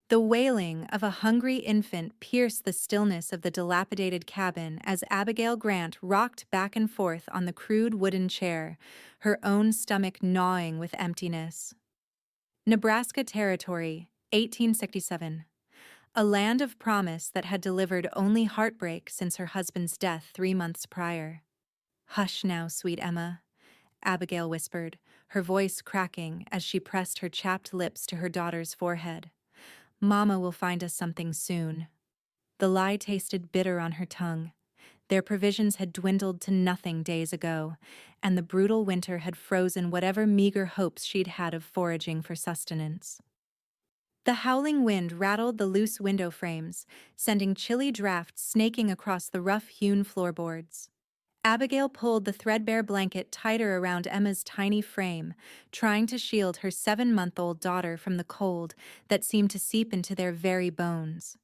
The wailing of a hungry infant pierced the stillness of the dilapidated cabin as Abigail Grant rocked back and forth on the crude wooden chair, her own stomach gnawing with emptiness. Nebraska Territory, 1867. A land of promise that had delivered only heartbreak since her husband's death 3 months prior. "Hush now, sweet Emma," Abigail whispered, her voice cracking as she pressed her chapped lips to her daughter's forehead. "Mama will find us something soon." The lie tasted bitter on her tongue. Their provisions had dwindled to nothing days ago, and the brutal winter had frozen whatever meager hopes she'd had of foraging for sustenance. The howling wind rattled the loose window frames, sending chilly drafts snaking across the rough-hewn floorboards. Abigail pulled the threadbare blanket tighter around Emma's tiny frame, trying to shield her 7-month-old daughter from the cold that seemed to seep into their very bones.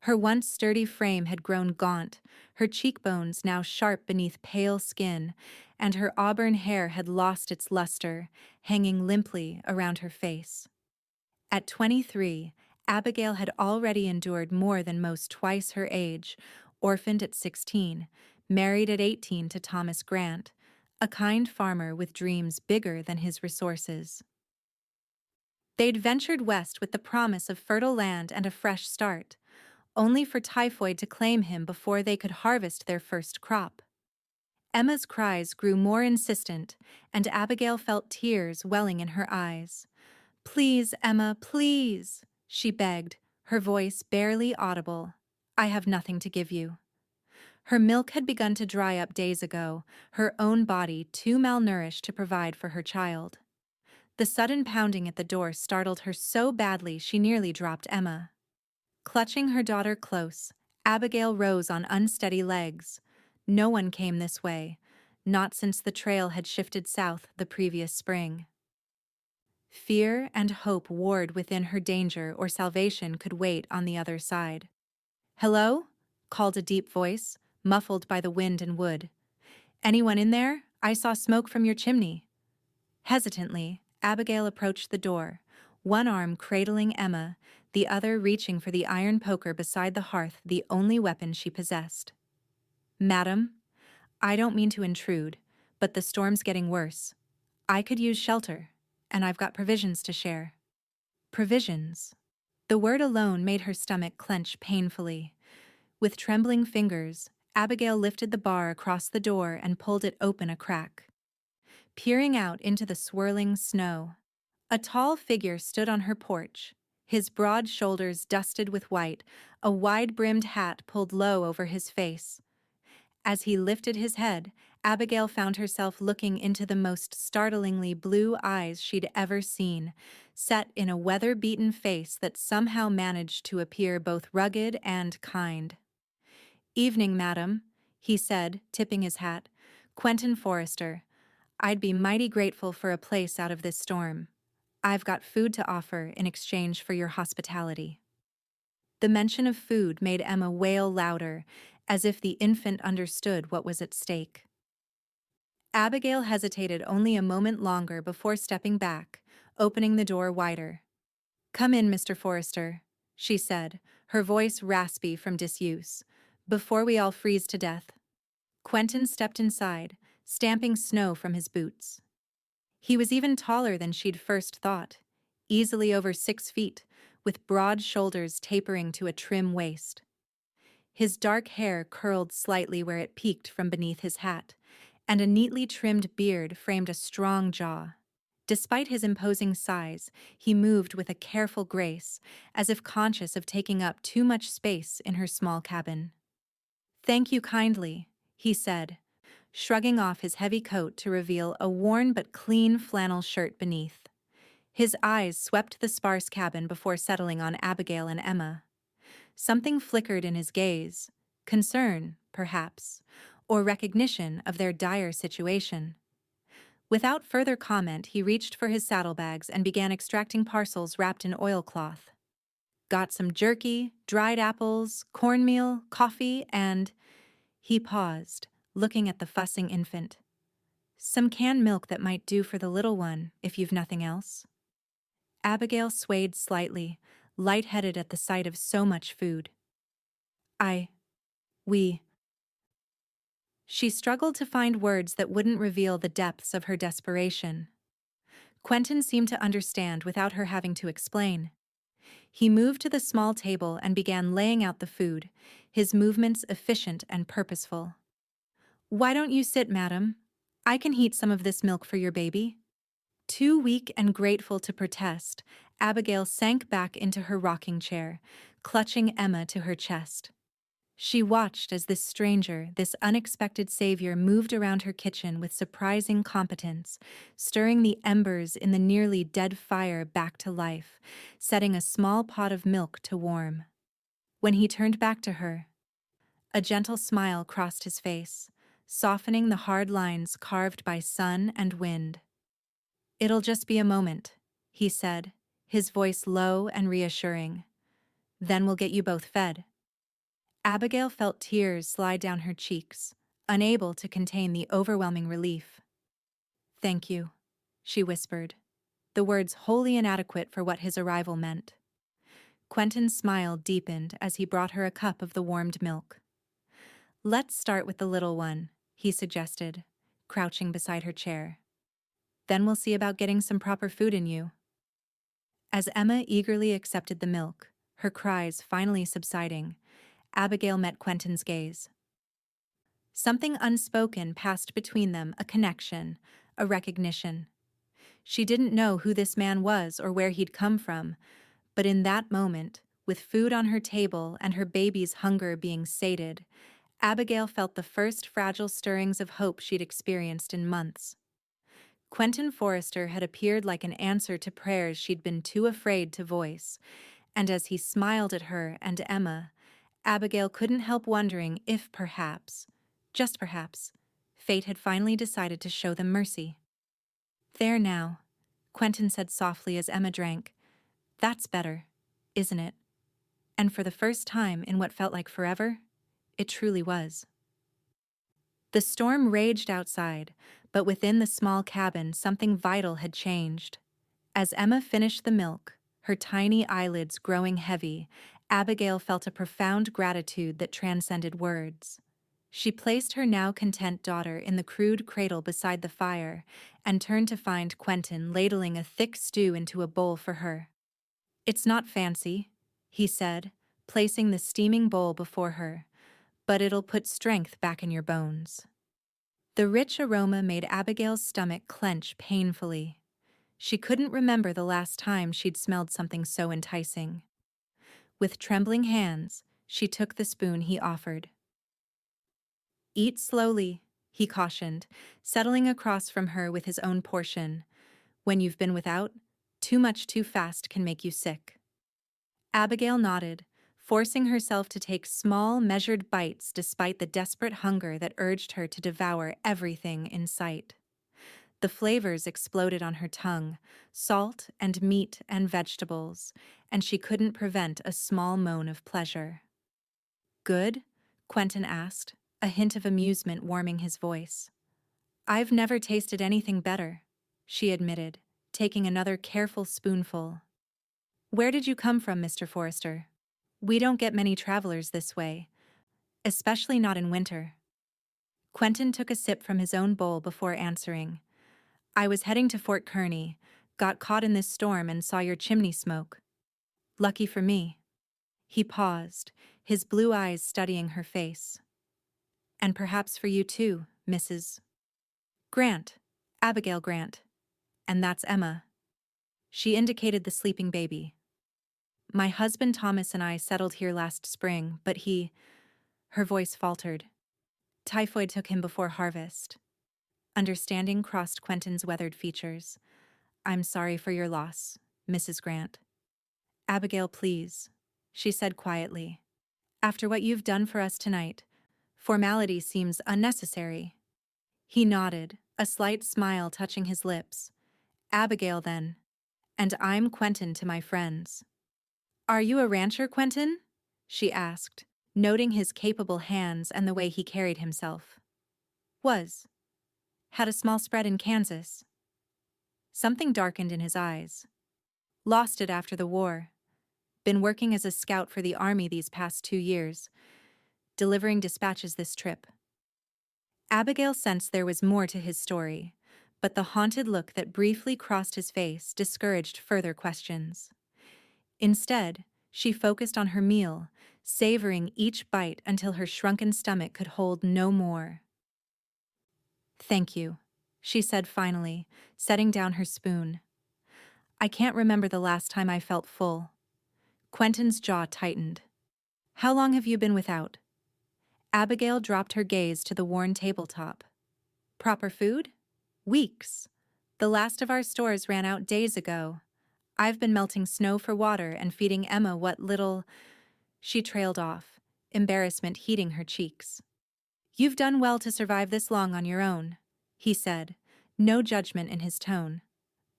Her once sturdy frame had grown gaunt, her cheekbones now sharp beneath pale skin, and her auburn hair had lost its luster, hanging limply around her face. At 23, Abigail had already endured more than most twice her age, orphaned at 16, married at 18 to Thomas Grant, a kind farmer with dreams bigger than his resources. They'd ventured west with the promise of fertile land and a fresh start, only for typhoid to claim him before they could harvest their first crop. Emma's cries grew more insistent, and Abigail felt tears welling in her eyes. "Please, Emma, please," she begged, her voice barely audible. "I have nothing to give you." Her milk had begun to dry up days ago, her own body too malnourished to provide for her child. The sudden pounding at the door startled her so badly she nearly dropped Emma. Clutching her daughter close, Abigail rose on unsteady legs. No one came this way, not since the trail had shifted south the previous spring. Fear and hope warred within her. Danger or salvation could wait on the other side. "Hello?" called a deep voice, muffled by the wind and wood. "Anyone in there? I saw smoke from your chimney." Hesitantly, Abigail approached the door, one arm cradling Emma, the other reaching for the iron poker beside the hearth, the only weapon she possessed. "Madam, I don't mean to intrude, but the storm's getting worse. I could use shelter, and I've got provisions to share." Provisions. The word alone made her stomach clench painfully. With trembling fingers, Abigail lifted the bar across the door and pulled it open a crack. Peering out into the swirling snow, a tall figure stood on her porch, his broad shoulders dusted with white, a wide-brimmed hat pulled low over his face. As he lifted his head, Abigail found herself looking into the most startlingly blue eyes she'd ever seen, set in a weather-beaten face that somehow managed to appear both rugged and kind. "Evening, madam," he said, tipping his hat. "Quentin Forrester. I'd be mighty grateful for a place out of this storm. I've got food to offer in exchange for your hospitality." The mention of food made Emma wail louder, as if the infant understood what was at stake. Abigail hesitated only a moment longer before stepping back, opening the door wider. "Come in, Mr. Forrester," she said, her voice raspy from disuse, "before we all freeze to death." Quentin stepped inside, stamping snow from his boots. He was even taller than she'd first thought, easily over 6 feet, with broad shoulders tapering to a trim waist. His dark hair curled slightly where it peeked from beneath his hat, and a neatly trimmed beard framed a strong jaw. Despite his imposing size, he moved with a careful grace, as if conscious of taking up too much space in her small cabin. "Thank you kindly," he said, shrugging off his heavy coat to reveal a worn but clean flannel shirt beneath. His eyes swept the sparse cabin before settling on Abigail and Emma. Something flickered in his gaze, concern, perhaps, or recognition of their dire situation. Without further comment, he reached for his saddlebags and began extracting parcels wrapped in oilcloth. "Got some jerky, dried apples, cornmeal, coffee, and—" He paused, looking at the fussing infant. "Some canned milk that might do for the little one, if you've nothing else." Abigail swayed slightly, lightheaded at the sight of so much food. I, we. She struggled to find words that wouldn't reveal the depths of her desperation. Quentin seemed to understand without her having to explain. He moved to the small table and began laying out the food, his movements efficient and purposeful. "Why don't you sit, madam? I can heat some of this milk for your baby." Too weak and grateful to protest, Abigail sank back into her rocking chair, clutching Emma to her chest. She watched as this stranger, this unexpected savior, moved around her kitchen with surprising competence, stirring the embers in the nearly dead fire back to life, setting a small pot of milk to warm. When he turned back to her, a gentle smile crossed his face, softening the hard lines carved by sun and wind. "It'll just be a moment," he said, his voice low and reassuring. "Then we'll get you both fed." Abigail felt tears slide down her cheeks, unable to contain the overwhelming relief. "Thank you," she whispered, the words wholly inadequate for what his arrival meant. Quentin's smile deepened as he brought her a cup of the warmed milk. "Let's start with the little one," he suggested, crouching beside her chair. "Then we'll see about getting some proper food in you." As Emma eagerly accepted the milk, her cries finally subsiding, Abigail met Quentin's gaze. Something unspoken passed between them, a connection, a recognition. She didn't know who this man was or where he'd come from, but in that moment, with food on her table and her baby's hunger being sated, Abigail felt the first fragile stirrings of hope she'd experienced in months. Quentin Forrester had appeared like an answer to prayers she'd been too afraid to voice, and as he smiled at her and Emma, Abigail couldn't help wondering if perhaps, just perhaps, fate had finally decided to show them mercy. "There now," Quentin said softly as Emma drank. "That's better, isn't it?" And for the first time in what felt like forever, it truly was. The storm raged outside, but within the small cabin something vital had changed. As Emma finished the milk, her tiny eyelids growing heavy, Abigail felt a profound gratitude that transcended words. She placed her now content daughter in the crude cradle beside the fire and turned to find Quentin ladling a thick stew into a bowl for her. "It's not fancy," he said, placing the steaming bowl before her, "but it'll put strength back in your bones." The rich aroma made Abigail's stomach clench painfully. She couldn't remember the last time she'd smelled something so enticing. With trembling hands, she took the spoon he offered. "Eat slowly," he cautioned, settling across from her with his own portion. "When you've been without, too much too fast can make you sick." Abigail nodded, forcing herself to take small, measured bites despite the desperate hunger that urged her to devour everything in sight. The flavors exploded on her tongue, salt and meat and vegetables, and she couldn't prevent a small moan of pleasure. "Good?" Quentin asked, a hint of amusement warming his voice. "I've never tasted anything better," she admitted, taking another careful spoonful. "Where did you come from, Mr. Forrester? We don't get many travelers this way, especially not in winter." Quentin took a sip from his own bowl before answering. "I was heading to Fort Kearny, got caught in this storm and saw your chimney smoke. Lucky for me." He paused, his blue eyes studying her face. "And perhaps for you too, Mrs. Grant, Abigail Grant. And that's Emma." She indicated the sleeping baby. "My husband Thomas and I settled here last spring, but her voice faltered. "Typhoid took him before harvest." Understanding crossed Quentin's weathered features. "I'm sorry for your loss, Mrs. Grant." "Abigail, please," she said quietly. "After what you've done for us tonight, formality seems unnecessary." He nodded, a slight smile touching his lips. "Abigail, then. And I'm Quentin to my friends." "Are you a rancher, Quentin?" she asked, noting his capable hands and the way he carried himself. "Was. Had a small spread in Kansas." Something darkened in his eyes. "Lost it after the war. Been working as a scout for the Army these past 2 years, delivering dispatches this trip. Abigail sensed there was more to his story, but the haunted look that briefly crossed his face discouraged further questions. Instead, she focused on her meal, savoring each bite until her shrunken stomach could hold no more. "Thank you," she said finally, setting down her spoon. "I can't remember the last time I felt full." Quentin's jaw tightened. "How long have you been without?" Abigail dropped her gaze to the worn tabletop. "Proper food? Weeks. The last of our stores ran out days ago. I've been melting snow for water and feeding Emma what little—" She trailed off, embarrassment heating her cheeks. "You've done well to survive this long on your own," he said, no judgment in his tone.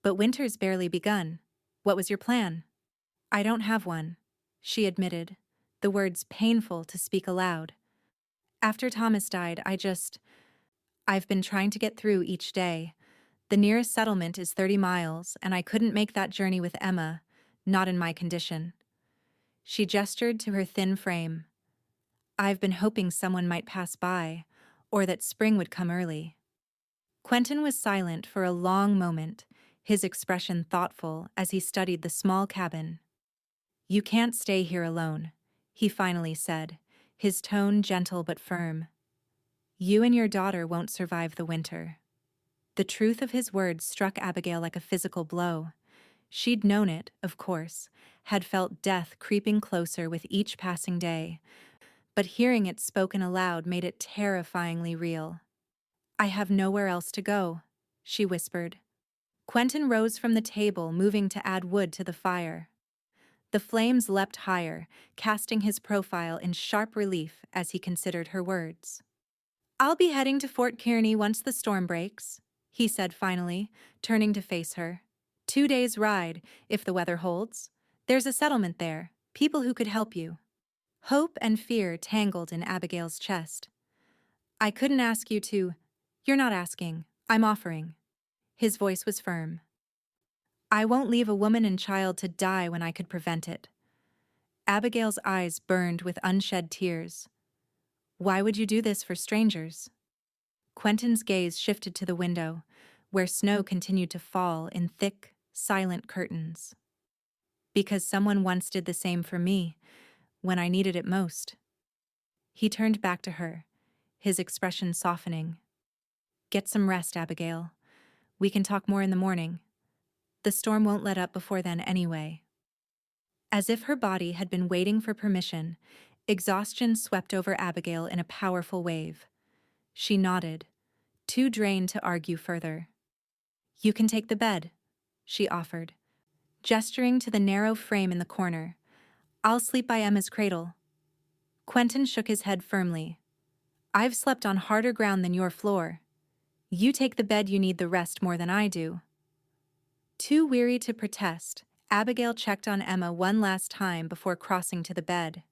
"But winter's barely begun. What was your plan?" "I don't have one," she admitted, the words painful to speak aloud. "After Thomas died, I've been trying to get through each day. The nearest settlement is 30 miles, and I couldn't make that journey with Emma, not in my condition." She gestured to her thin frame. "I've been hoping someone might pass by, or that spring would come early." Quentin was silent for a long moment, his expression thoughtful as he studied the small cabin. "You can't stay here alone," he finally said, his tone gentle but firm. "You and your daughter won't survive the winter." The truth of his words struck Abigail like a physical blow. She'd known it, of course, had felt death creeping closer with each passing day, but hearing it spoken aloud made it terrifyingly real. "I have nowhere else to go," she whispered. Quentin rose from the table, moving to add wood to the fire. The flames leapt higher, casting his profile in sharp relief as he considered her words. "I'll be heading to Fort Kearney once the storm breaks," he said finally, turning to face her. 2 days' ride, if the weather holds. There's a settlement there, people who could help you." Hope and fear tangled in Abigail's chest. "I couldn't ask you to—" "You're not asking, I'm offering." His voice was firm. "I won't leave a woman and child to die when I could prevent it." Abigail's eyes burned with unshed tears. "Why would you do this for strangers?" Quentin's gaze shifted to the window, where snow continued to fall in thick, silent curtains. "Because someone once did the same for me, when I needed it most." He turned back to her, his expression softening. "Get some rest, Abigail. We can talk more in the morning. The storm won't let up before then anyway." As if her body had been waiting for permission, exhaustion swept over Abigail in a powerful wave. She nodded, too drained to argue further. "You can take the bed," she offered, gesturing to the narrow frame in the corner. "I'll sleep by Emma's cradle." Quentin shook his head firmly. "I've slept on harder ground than your floor. You take the bed, you need the rest more than I do." Too weary to protest, Abigail checked on Emma one last time before crossing to the bed.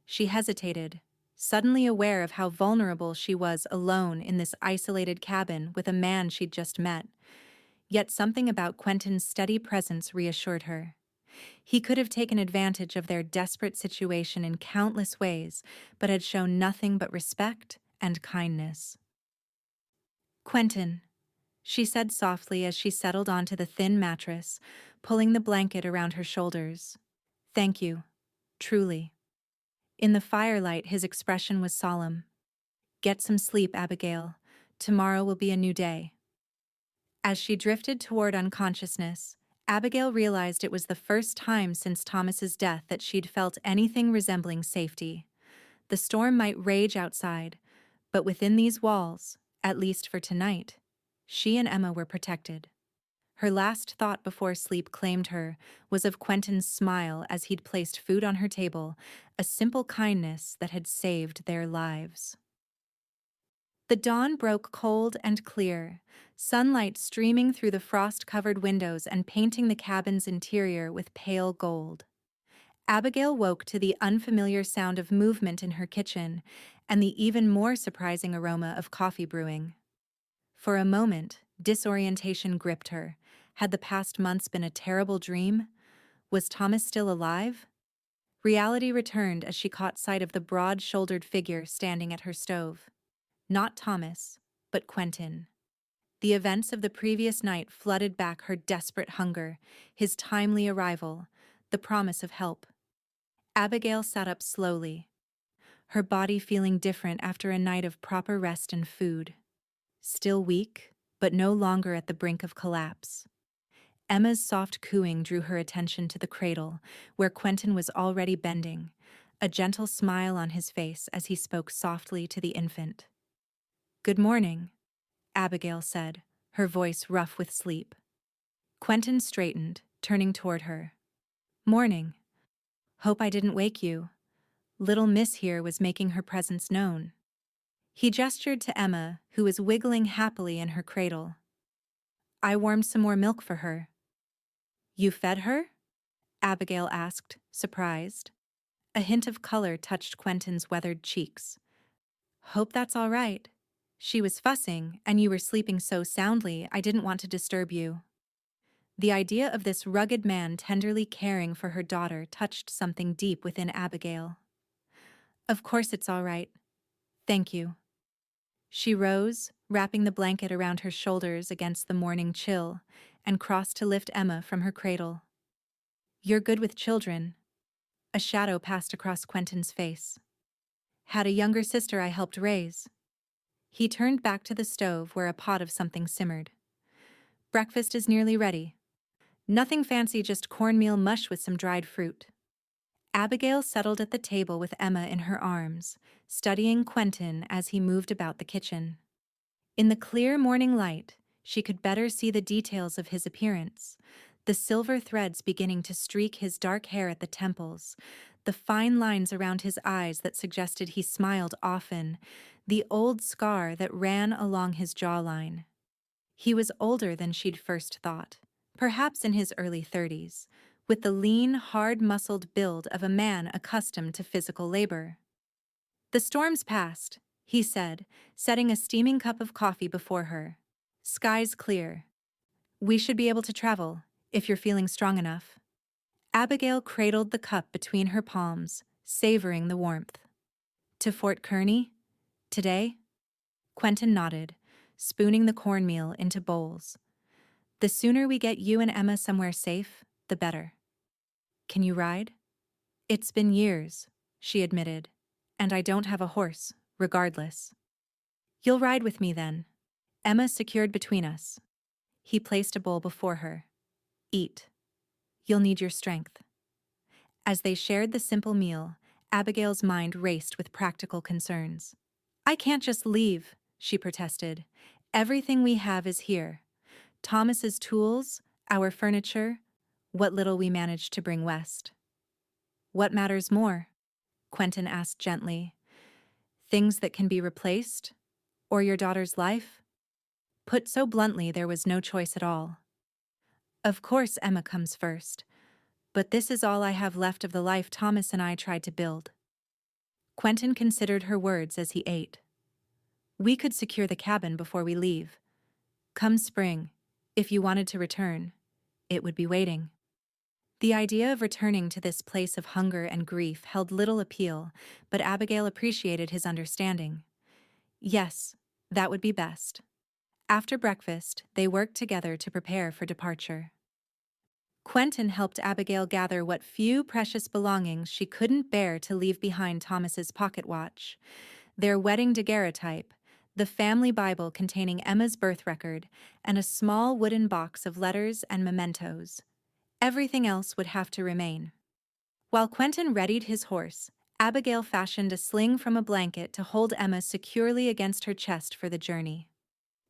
She hesitated, suddenly aware of how vulnerable she was alone in this isolated cabin with a man she'd just met. Yet something about Quentin's steady presence reassured her. He could have taken advantage of their desperate situation in countless ways, but had shown nothing but respect and kindness. "Quentin," she said softly as she settled onto the thin mattress, pulling the blanket around her shoulders. "Thank you, truly." In the firelight, his expression was solemn. "Get some sleep, Abigail. Tomorrow will be a new day." As she drifted toward unconsciousness, Abigail realized it was the first time since Thomas's death that she'd felt anything resembling safety. The storm might rage outside, but within these walls, at least for tonight, she and Emma were protected. Her last thought before sleep claimed her was of Quentin's smile as he'd placed food on her table, a simple kindness that had saved their lives. The dawn broke cold and clear, sunlight streaming through the frost-covered windows and painting the cabin's interior with pale gold. Abigail woke to the unfamiliar sound of movement in her kitchen and the even more surprising aroma of coffee brewing. For a moment, disorientation gripped her. Had the past months been a terrible dream? Was Thomas still alive? Reality returned as she caught sight of the broad-shouldered figure standing at her stove. Not Thomas, but Quentin. The events of the previous night flooded back her desperate hunger, his timely arrival, the promise of help. Abigail sat up slowly, her body feeling different after a night of proper rest and food. Still weak, but no longer at the brink of collapse. Emma's soft cooing drew her attention to the cradle, where Quentin was already bending, a gentle smile on his face as he spoke softly to the infant. "Good morning," Abigail said, her voice rough with sleep. Quentin straightened, turning toward her. "Morning. Hope I didn't wake you." Little Miss here was making her presence known. He gestured to Emma, who was wiggling happily in her cradle. "I warmed some more milk for her." "You fed her?" Abigail asked, surprised. A hint of color touched Quentin's weathered cheeks. "Hope that's all right. She was fussing, and you were sleeping so soundly I didn't want to disturb you." The idea of this rugged man tenderly caring for her daughter touched something deep within Abigail. "Of course it's all right. Thank you." She rose, wrapping the blanket around her shoulders against the morning chill, and crossed to lift Emma from her cradle. "You're good with children." A shadow passed across Quentin's face. "Had a younger sister I helped raise." He turned back to the stove where a pot of something simmered. "Breakfast is nearly ready. Nothing fancy, just cornmeal mush with some dried fruit." Abigail settled at the table with Emma in her arms, studying Quentin as he moved about the kitchen. In the clear morning light, she could better see the details of his appearance, the silver threads beginning to streak his dark hair at the temples, the fine lines around his eyes that suggested he smiled often, the old scar that ran along his jawline. He was older than she'd first thought, perhaps in his early 30s, with the lean, hard-muscled build of a man accustomed to physical labor. "The storm's passed," he said, setting a steaming cup of coffee before her. "Sky's clear. We should be able to travel, if you're feeling strong enough." Abigail cradled the cup between her palms, savoring the warmth. "To Fort Kearney? Today?" Quentin nodded, spooning the cornmeal into bowls. "The sooner we get you and Emma somewhere safe, the better." "Can you ride?" "It's been years," she admitted, "and I don't have a horse, regardless." "You'll ride with me then." Emma secured between us. He placed a bowl before her. "Eat. You'll need your strength." As they shared the simple meal, Abigail's mind raced with practical concerns. "I can't just leave," she protested. "Everything we have is here. Thomas's tools, our furniture, what little we managed to bring west." "What matters more?" Quentin asked gently. "Things that can be replaced? Or your daughter's life?" Put so bluntly, there was no choice at all. "Of course Emma comes first, but this is all I have left of the life Thomas and I tried to build." Quentin considered her words as he ate. "We could secure the cabin before we leave. Come spring, if you wanted to return, it would be waiting." The idea of returning to this place of hunger and grief held little appeal, but Abigail appreciated his understanding. Yes, that would be best. After breakfast, they worked together to prepare for departure. Quentin helped Abigail gather what few precious belongings she couldn't bear to leave behind: Thomas's pocket watch, their wedding daguerreotype, the family Bible containing Emma's birth record, and a small wooden box of letters and mementos. Everything else would have to remain. While Quentin readied his horse, Abigail fashioned a sling from a blanket to hold Emma securely against her chest for the journey.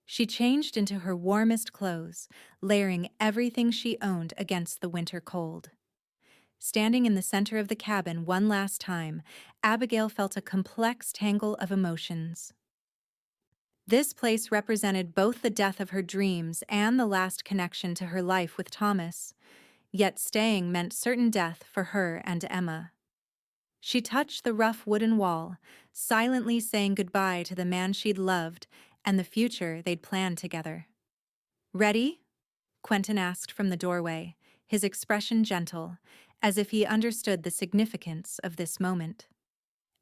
She changed into her warmest clothes, layering everything she owned against the winter cold. Standing in the center of the cabin one last time, Abigail felt a complex tangle of emotions. This place represented both the death of her dreams and the last connection to her life with Thomas, yet staying meant certain death for her and Emma. She touched the rough wooden wall, silently saying goodbye to the man she'd loved and the future they'd planned together. "Ready?" Quentin asked from the doorway, his expression gentle, as if he understood the significance of this moment.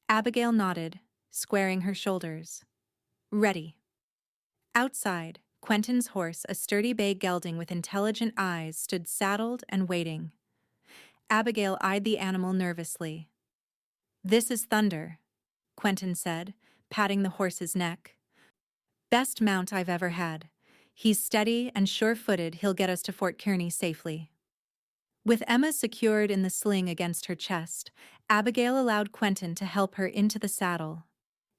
Abigail nodded, squaring her shoulders. Ready. Outside, Quentin's horse, a sturdy bay gelding with intelligent eyes, stood saddled and waiting. Abigail eyed the animal nervously. "This is Thunder," Quentin said, patting the horse's neck. "Best mount I've ever had. He's steady and sure-footed. He'll get us to Fort Kearney safely." With Emma secured in the sling against her chest, Abigail allowed Quentin to help her into the saddle.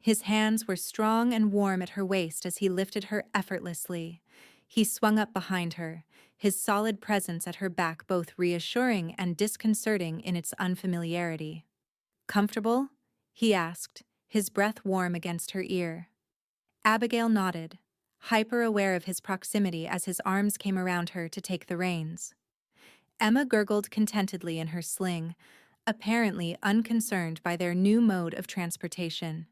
His hands were strong and warm at her waist as he lifted her effortlessly. He swung up behind her, his solid presence at her back both reassuring and disconcerting in its unfamiliarity. "Comfortable?" he asked, his breath warm against her ear. Abigail nodded, hyper-aware of his proximity as his arms came around her to take the reins. Emma gurgled contentedly in her sling, apparently unconcerned by their new mode of transportation.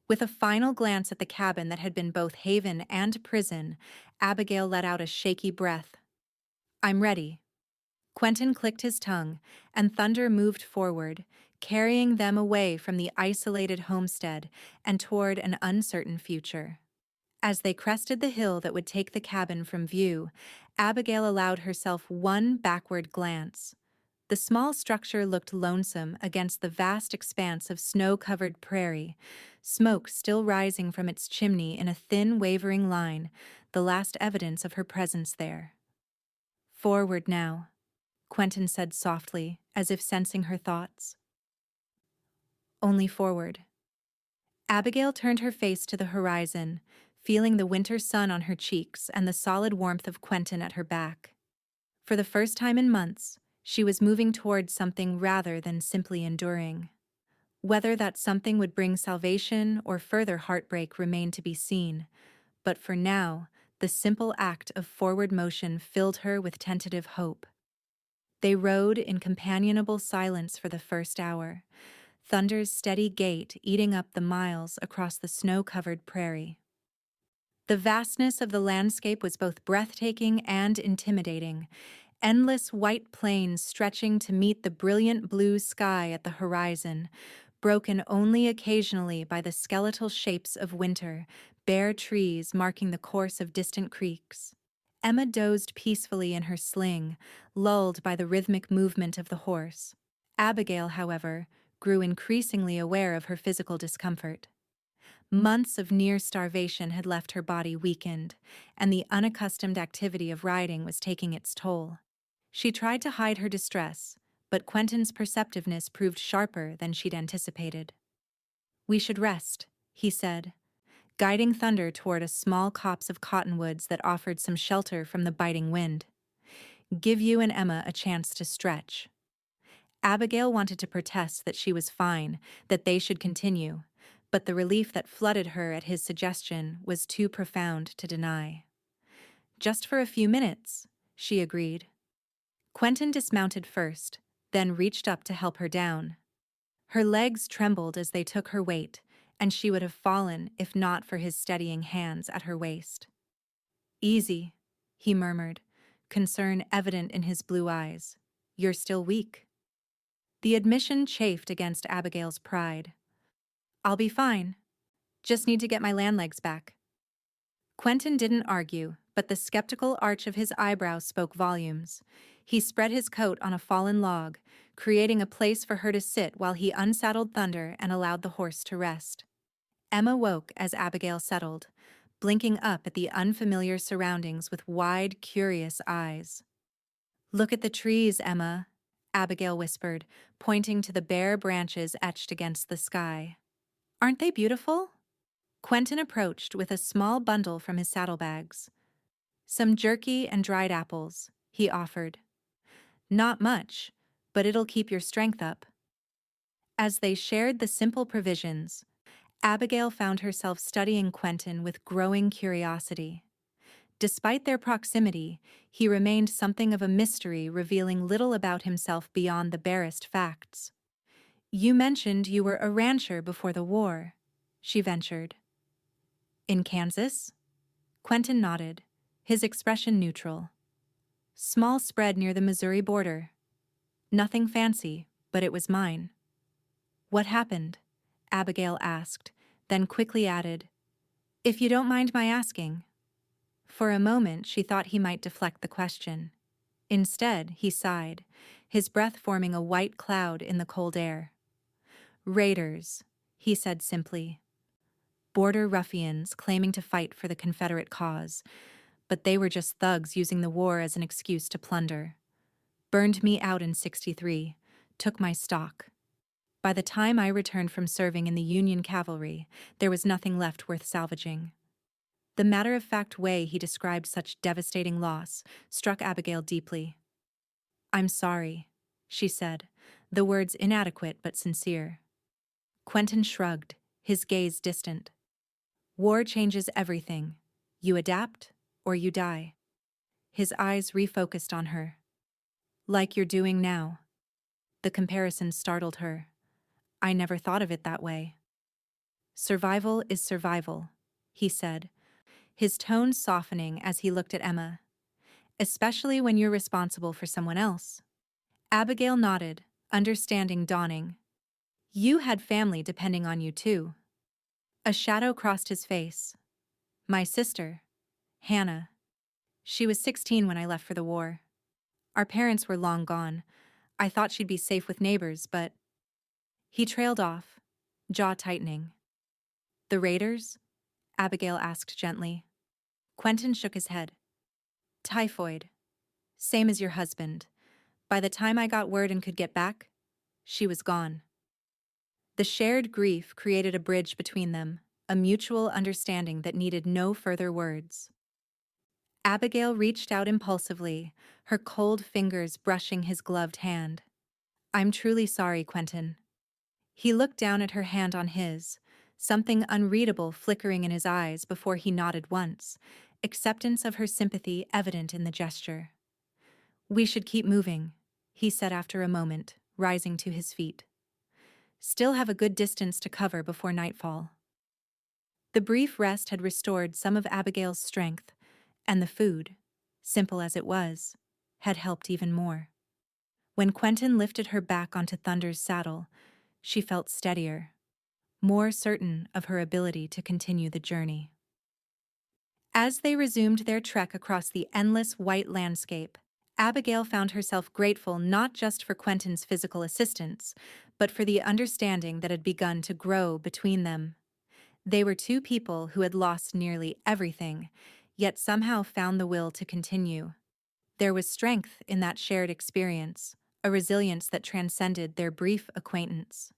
With a final glance at the cabin that had been both haven and prison, Abigail let out a shaky breath. "I'm ready." Quentin clicked his tongue, and Thunder moved forward, carrying them away from the isolated homestead and toward an uncertain future. As they crested the hill that would take the cabin from view, Abigail allowed herself one backward glance. The small structure looked lonesome against the vast expanse of snow-covered prairie, smoke still rising from its chimney in a thin, wavering line, the last evidence of her presence there. "Forward now," Quentin said softly, as if sensing her thoughts. "Only forward." Abigail turned her face to the horizon, feeling the winter sun on her cheeks and the solid warmth of Quentin at her back. For the first time in months, she was moving towards something rather than simply enduring. Whether that something would bring salvation or further heartbreak remained to be seen, but for now, the simple act of forward motion filled her with tentative hope. They rode in companionable silence for the first hour, Thunder's steady gait eating up the miles across the snow-covered prairie. The vastness of the landscape was both breathtaking and intimidating, endless white plains stretching to meet the brilliant blue sky at the horizon, broken only occasionally by the skeletal shapes of winter, bare trees marking the course of distant creeks. Emma dozed peacefully in her sling, lulled by the rhythmic movement of the horse. Abigail, however, grew increasingly aware of her physical discomfort. Months of near starvation had left her body weakened, and the unaccustomed activity of riding was taking its toll. She tried to hide her distress, but Quentin's perceptiveness proved sharper than she'd anticipated. "We should rest," he said, guiding Thunder toward a small copse of cottonwoods that offered some shelter from the biting wind. "Give you and Emma a chance to stretch." Abigail wanted to protest that she was fine, that they should continue, but the relief that flooded her at his suggestion was too profound to deny. "Just for a few minutes," she agreed. Quentin dismounted first, then reached up to help her down. Her legs trembled as they took her weight, and she would have fallen if not for his steadying hands at her waist. "Easy," he murmured, concern evident in his blue eyes. "You're still weak." The admission chafed against Abigail's pride. "I'll be fine. Just need to get my land legs back." Quentin didn't argue, but the skeptical arch of his eyebrows spoke volumes. He spread his coat on a fallen log, creating a place for her to sit while he unsaddled Thunder and allowed the horse to rest. Emma woke as Abigail settled, blinking up at the unfamiliar surroundings with wide, curious eyes. "Look at the trees, Emma," Abigail whispered, pointing to the bare branches etched against the sky. "Aren't they beautiful?" Quentin approached with a small bundle from his saddlebags. "Some jerky and dried apples," he offered. "Not much, but it'll keep your strength up." As they shared the simple provisions, Abigail found herself studying Quentin with growing curiosity. Despite their proximity, he remained something of a mystery, revealing little about himself beyond the barest facts. "You mentioned you were a rancher before the war," she ventured. "In Kansas?" Quentin nodded, his expression neutral. "Small spread near the Missouri border." Nothing fancy, but it was mine. What happened? Abigail asked, then quickly added, if you don't mind my asking. For a moment she thought he might deflect the question. Instead, he sighed, his breath forming a white cloud in the cold air. Raiders, he said simply. Border ruffians claiming to fight for the Confederate cause, but they were just thugs using the war as an excuse to plunder. Burned me out in '63, took my stock. By the time I returned from serving in the Union cavalry, there was nothing left worth salvaging. The matter-of-fact way he described such devastating loss struck Abigail deeply. I'm sorry, she said, the words inadequate but sincere. Quentin shrugged, his gaze distant. War changes everything. You adapt, or you die. His eyes refocused on her. Like you're doing now. The comparison startled her. I never thought of it that way. Survival is survival, he said, his tone softening as he looked at Emma. Especially when you're responsible for someone else. Abigail nodded, understanding dawning. You had family depending on you too. A shadow crossed his face. My sister, Hannah. She was 16 when I left for the war. Our parents were long gone. I thought she'd be safe with neighbors, but... He trailed off, jaw tightening. The raiders? Abigail asked gently. Quentin shook his head. Typhoid. Same as your husband. By the time I got word and could get back, she was gone. The shared grief created a bridge between them, a mutual understanding that needed no further words. Abigail reached out impulsively, her cold fingers brushing his gloved hand. I'm truly sorry, Quentin. He looked down at her hand on his, something unreadable flickering in his eyes before he nodded once, acceptance of her sympathy evident in the gesture. We should keep moving, he said after a moment, rising to his feet. Still have a good distance to cover before nightfall. The brief rest had restored some of Abigail's strength, and the food, simple as it was, had helped even more. When Quentin lifted her back onto Thunder's saddle, she felt steadier, more certain of her ability to continue the journey. As they resumed their trek across the endless white landscape, Abigail found herself grateful not just for Quentin's physical assistance, but for the understanding that had begun to grow between them. They were two people who had lost nearly everything, yet somehow found the will to continue. There was strength in that shared experience, a resilience that transcended their brief acquaintance.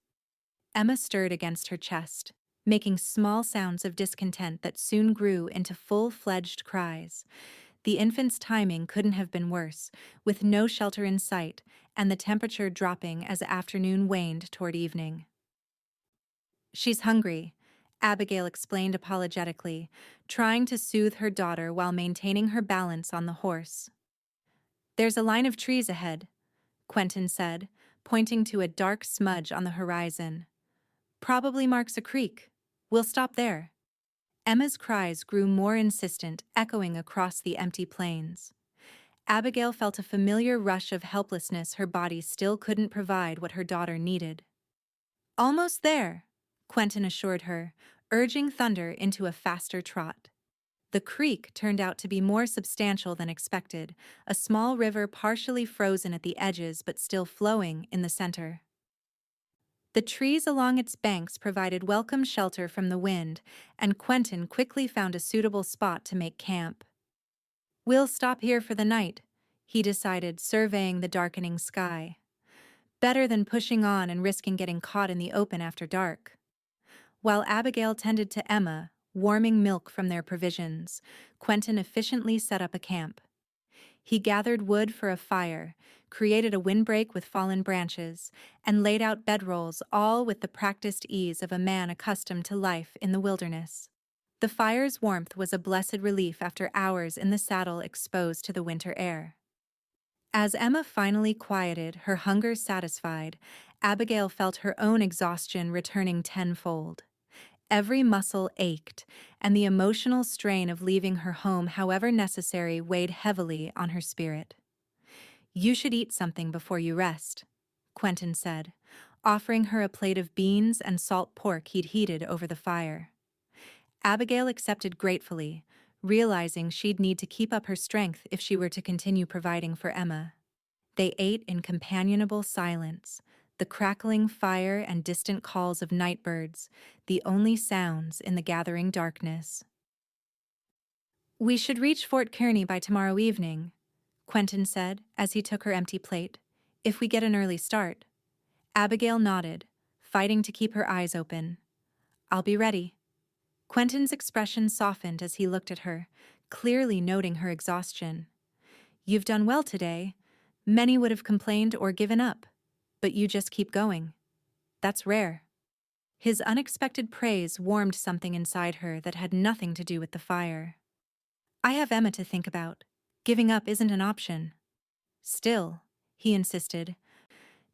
Emma stirred against her chest, making small sounds of discontent that soon grew into full-fledged cries. The infant's timing couldn't have been worse, with no shelter in sight and the temperature dropping as afternoon waned toward evening. She's hungry, Abigail explained apologetically, trying to soothe her daughter while maintaining her balance on the horse. There's a line of trees ahead, Quentin said, pointing to a dark smudge on the horizon. Probably marks a creek. We'll stop there. Emma's cries grew more insistent, echoing across the empty plains. Abigail felt a familiar rush of helplessness her body still couldn't provide what her daughter needed. Almost there, Quentin assured her, urging Thunder into a faster trot. The creek turned out to be more substantial than expected, a small river partially frozen at the edges but still flowing in the center. The trees along its banks provided welcome shelter from the wind, and Quentin quickly found a suitable spot to make camp. We'll stop here for the night, he decided, surveying the darkening sky. Better than pushing on and risking getting caught in the open after dark. While Abigail tended to Emma, warming milk from their provisions, Quentin efficiently set up a camp. He gathered wood for a fire, created a windbreak with fallen branches, and laid out bedrolls, all with the practiced ease of a man accustomed to life in the wilderness. The fire's warmth was a blessed relief after hours in the saddle exposed to the winter air. As Emma finally quieted, her hunger satisfied, Abigail felt her own exhaustion returning tenfold. Every muscle ached, and the emotional strain of leaving her home, however necessary, weighed heavily on her spirit. You should eat something before you rest, Quentin said, offering her a plate of beans and salt pork he'd heated over the fire. Abigail accepted gratefully, realizing she'd need to keep up her strength if she were to continue providing for Emma. They ate in companionable silence, the crackling fire and distant calls of night birds, the only sounds in the gathering darkness. We should reach Fort Kearney by tomorrow evening, Quentin said as he took her empty plate, if we get an early start. Abigail nodded, fighting to keep her eyes open. I'll be ready. Quentin's expression softened as he looked at her, clearly noting her exhaustion. You've done well today. Many would have complained or given up, but you just keep going. That's rare. His unexpected praise warmed something inside her that had nothing to do with the fire. I have Emma to think about. Giving up isn't an option. Still, he insisted,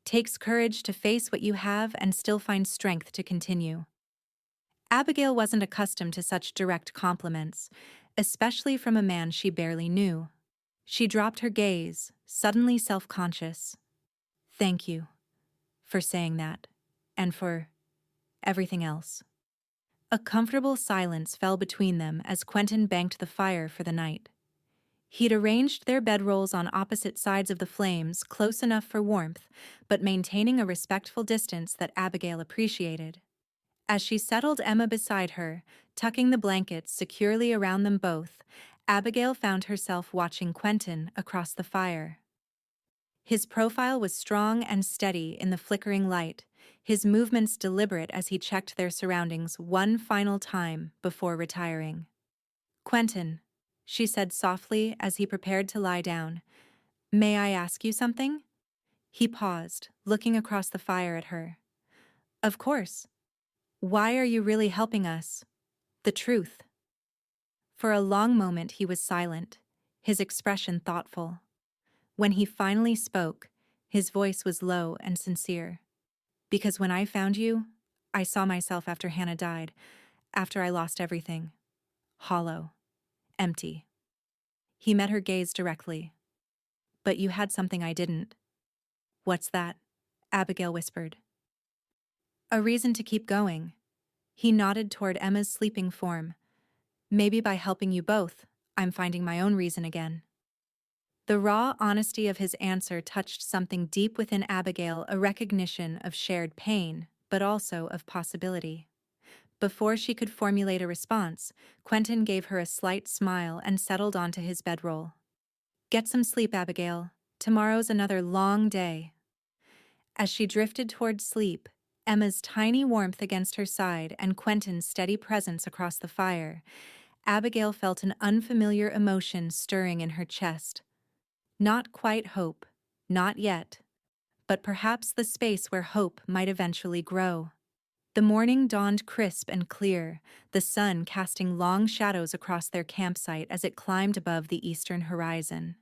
takes courage to face what you have and still find strength to continue. Abigail wasn't accustomed to such direct compliments, especially from a man she barely knew. She dropped her gaze, suddenly self-conscious. Thank you for saying that, and for everything else. A comfortable silence fell between them as Quentin banked the fire for the night. He'd arranged their bedrolls on opposite sides of the flames, close enough for warmth, but maintaining a respectful distance that Abigail appreciated. As she settled Emma beside her, tucking the blankets securely around them both, Abigail found herself watching Quentin across the fire. His profile was strong and steady in the flickering light, his movements deliberate as he checked their surroundings one final time before retiring. Quentin, she said softly as he prepared to lie down, may I ask you something? He paused, looking across the fire at her. Of course. Why are you really helping us? The truth. For a long moment he was silent, his expression thoughtful. When he finally spoke, his voice was low and sincere. Because when I found you, I saw myself after Hannah died, after I lost everything. Hollow. Empty. He met her gaze directly. But you had something I didn't. What's that? Abigail whispered. A reason to keep going. He nodded toward Emma's sleeping form. Maybe by helping you both, I'm finding my own reason again. The raw honesty of his answer touched something deep within Abigail, a recognition of shared pain, but also of possibility. Before she could formulate a response, Quentin gave her a slight smile and settled onto his bedroll. Get some sleep, Abigail. Tomorrow's another long day. As she drifted toward sleep, Emma's tiny warmth against her side and Quentin's steady presence across the fire, Abigail felt an unfamiliar emotion stirring in her chest. Not quite hope, not yet, but perhaps the space where hope might eventually grow. The morning dawned crisp and clear, the sun casting long shadows across their campsite as it climbed above the eastern horizon.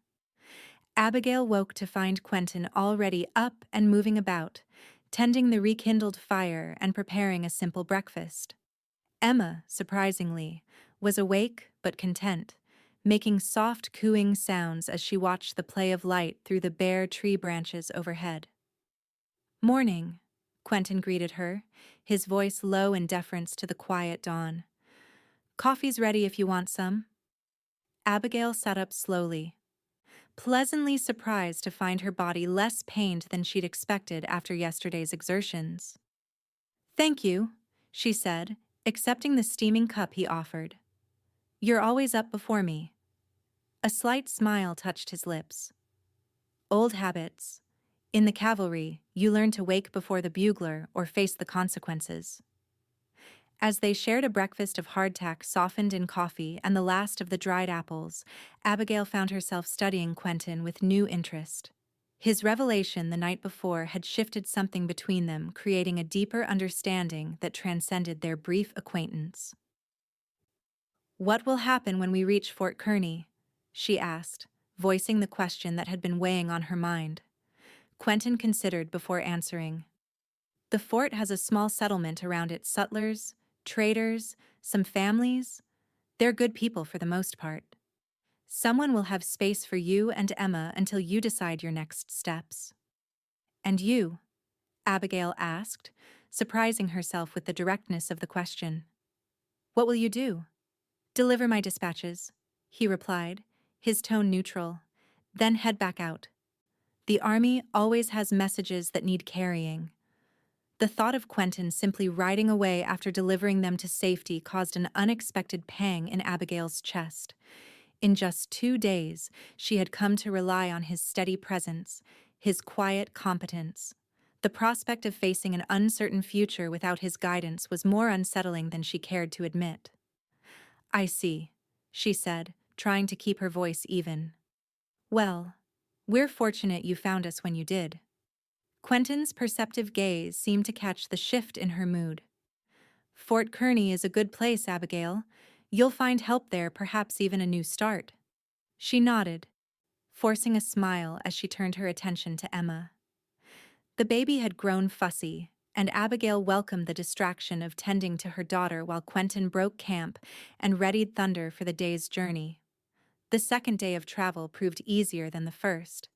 Abigail woke to find Quentin already up and moving about, tending the rekindled fire and preparing a simple breakfast. Emma, surprisingly, was awake but content, making soft cooing sounds as she watched the play of light through the bare tree branches overhead. Morning, Quentin greeted her, his voice low in deference to the quiet dawn. Coffee's ready if you want some. Abigail sat up slowly, pleasantly surprised to find her body less pained than she'd expected after yesterday's exertions. Thank you, she said, accepting the steaming cup he offered. You're always up before me. A slight smile touched his lips. Old habits. In the cavalry, you learn to wake before the bugler or face the consequences. As they shared a breakfast of hardtack softened in coffee and the last of the dried apples, Abigail found herself studying Quentin with new interest. His revelation the night before had shifted something between them, creating a deeper understanding that transcended their brief acquaintance. What will happen when we reach Fort Kearney? She asked, voicing the question that had been weighing on her mind. Quentin considered before answering. The fort has a small settlement around it, sutlers, traders, some families. They're good people for the most part. Someone will have space for you and Emma until you decide your next steps. And you? Abigail asked, surprising herself with the directness of the question. What will you do? Deliver my dispatches, he replied, his tone neutral. Then head back out. The army always has messages that need carrying. The thought of Quentin simply riding away after delivering them to safety caused an unexpected pang in Abigail's chest. In just 2 days, she had come to rely on his steady presence, his quiet competence. The prospect of facing an uncertain future without his guidance was more unsettling than she cared to admit. I see, she said, trying to keep her voice even. Well, we're fortunate you found us when you did. Quentin's perceptive gaze seemed to catch the shift in her mood. Fort Kearney is a good place, Abigail. You'll find help there, perhaps even a new start. She nodded, forcing a smile as she turned her attention to Emma. The baby had grown fussy, and Abigail welcomed the distraction of tending to her daughter while Quentin broke camp and readied Thunder for the day's journey. The second day of travel proved easier than the first.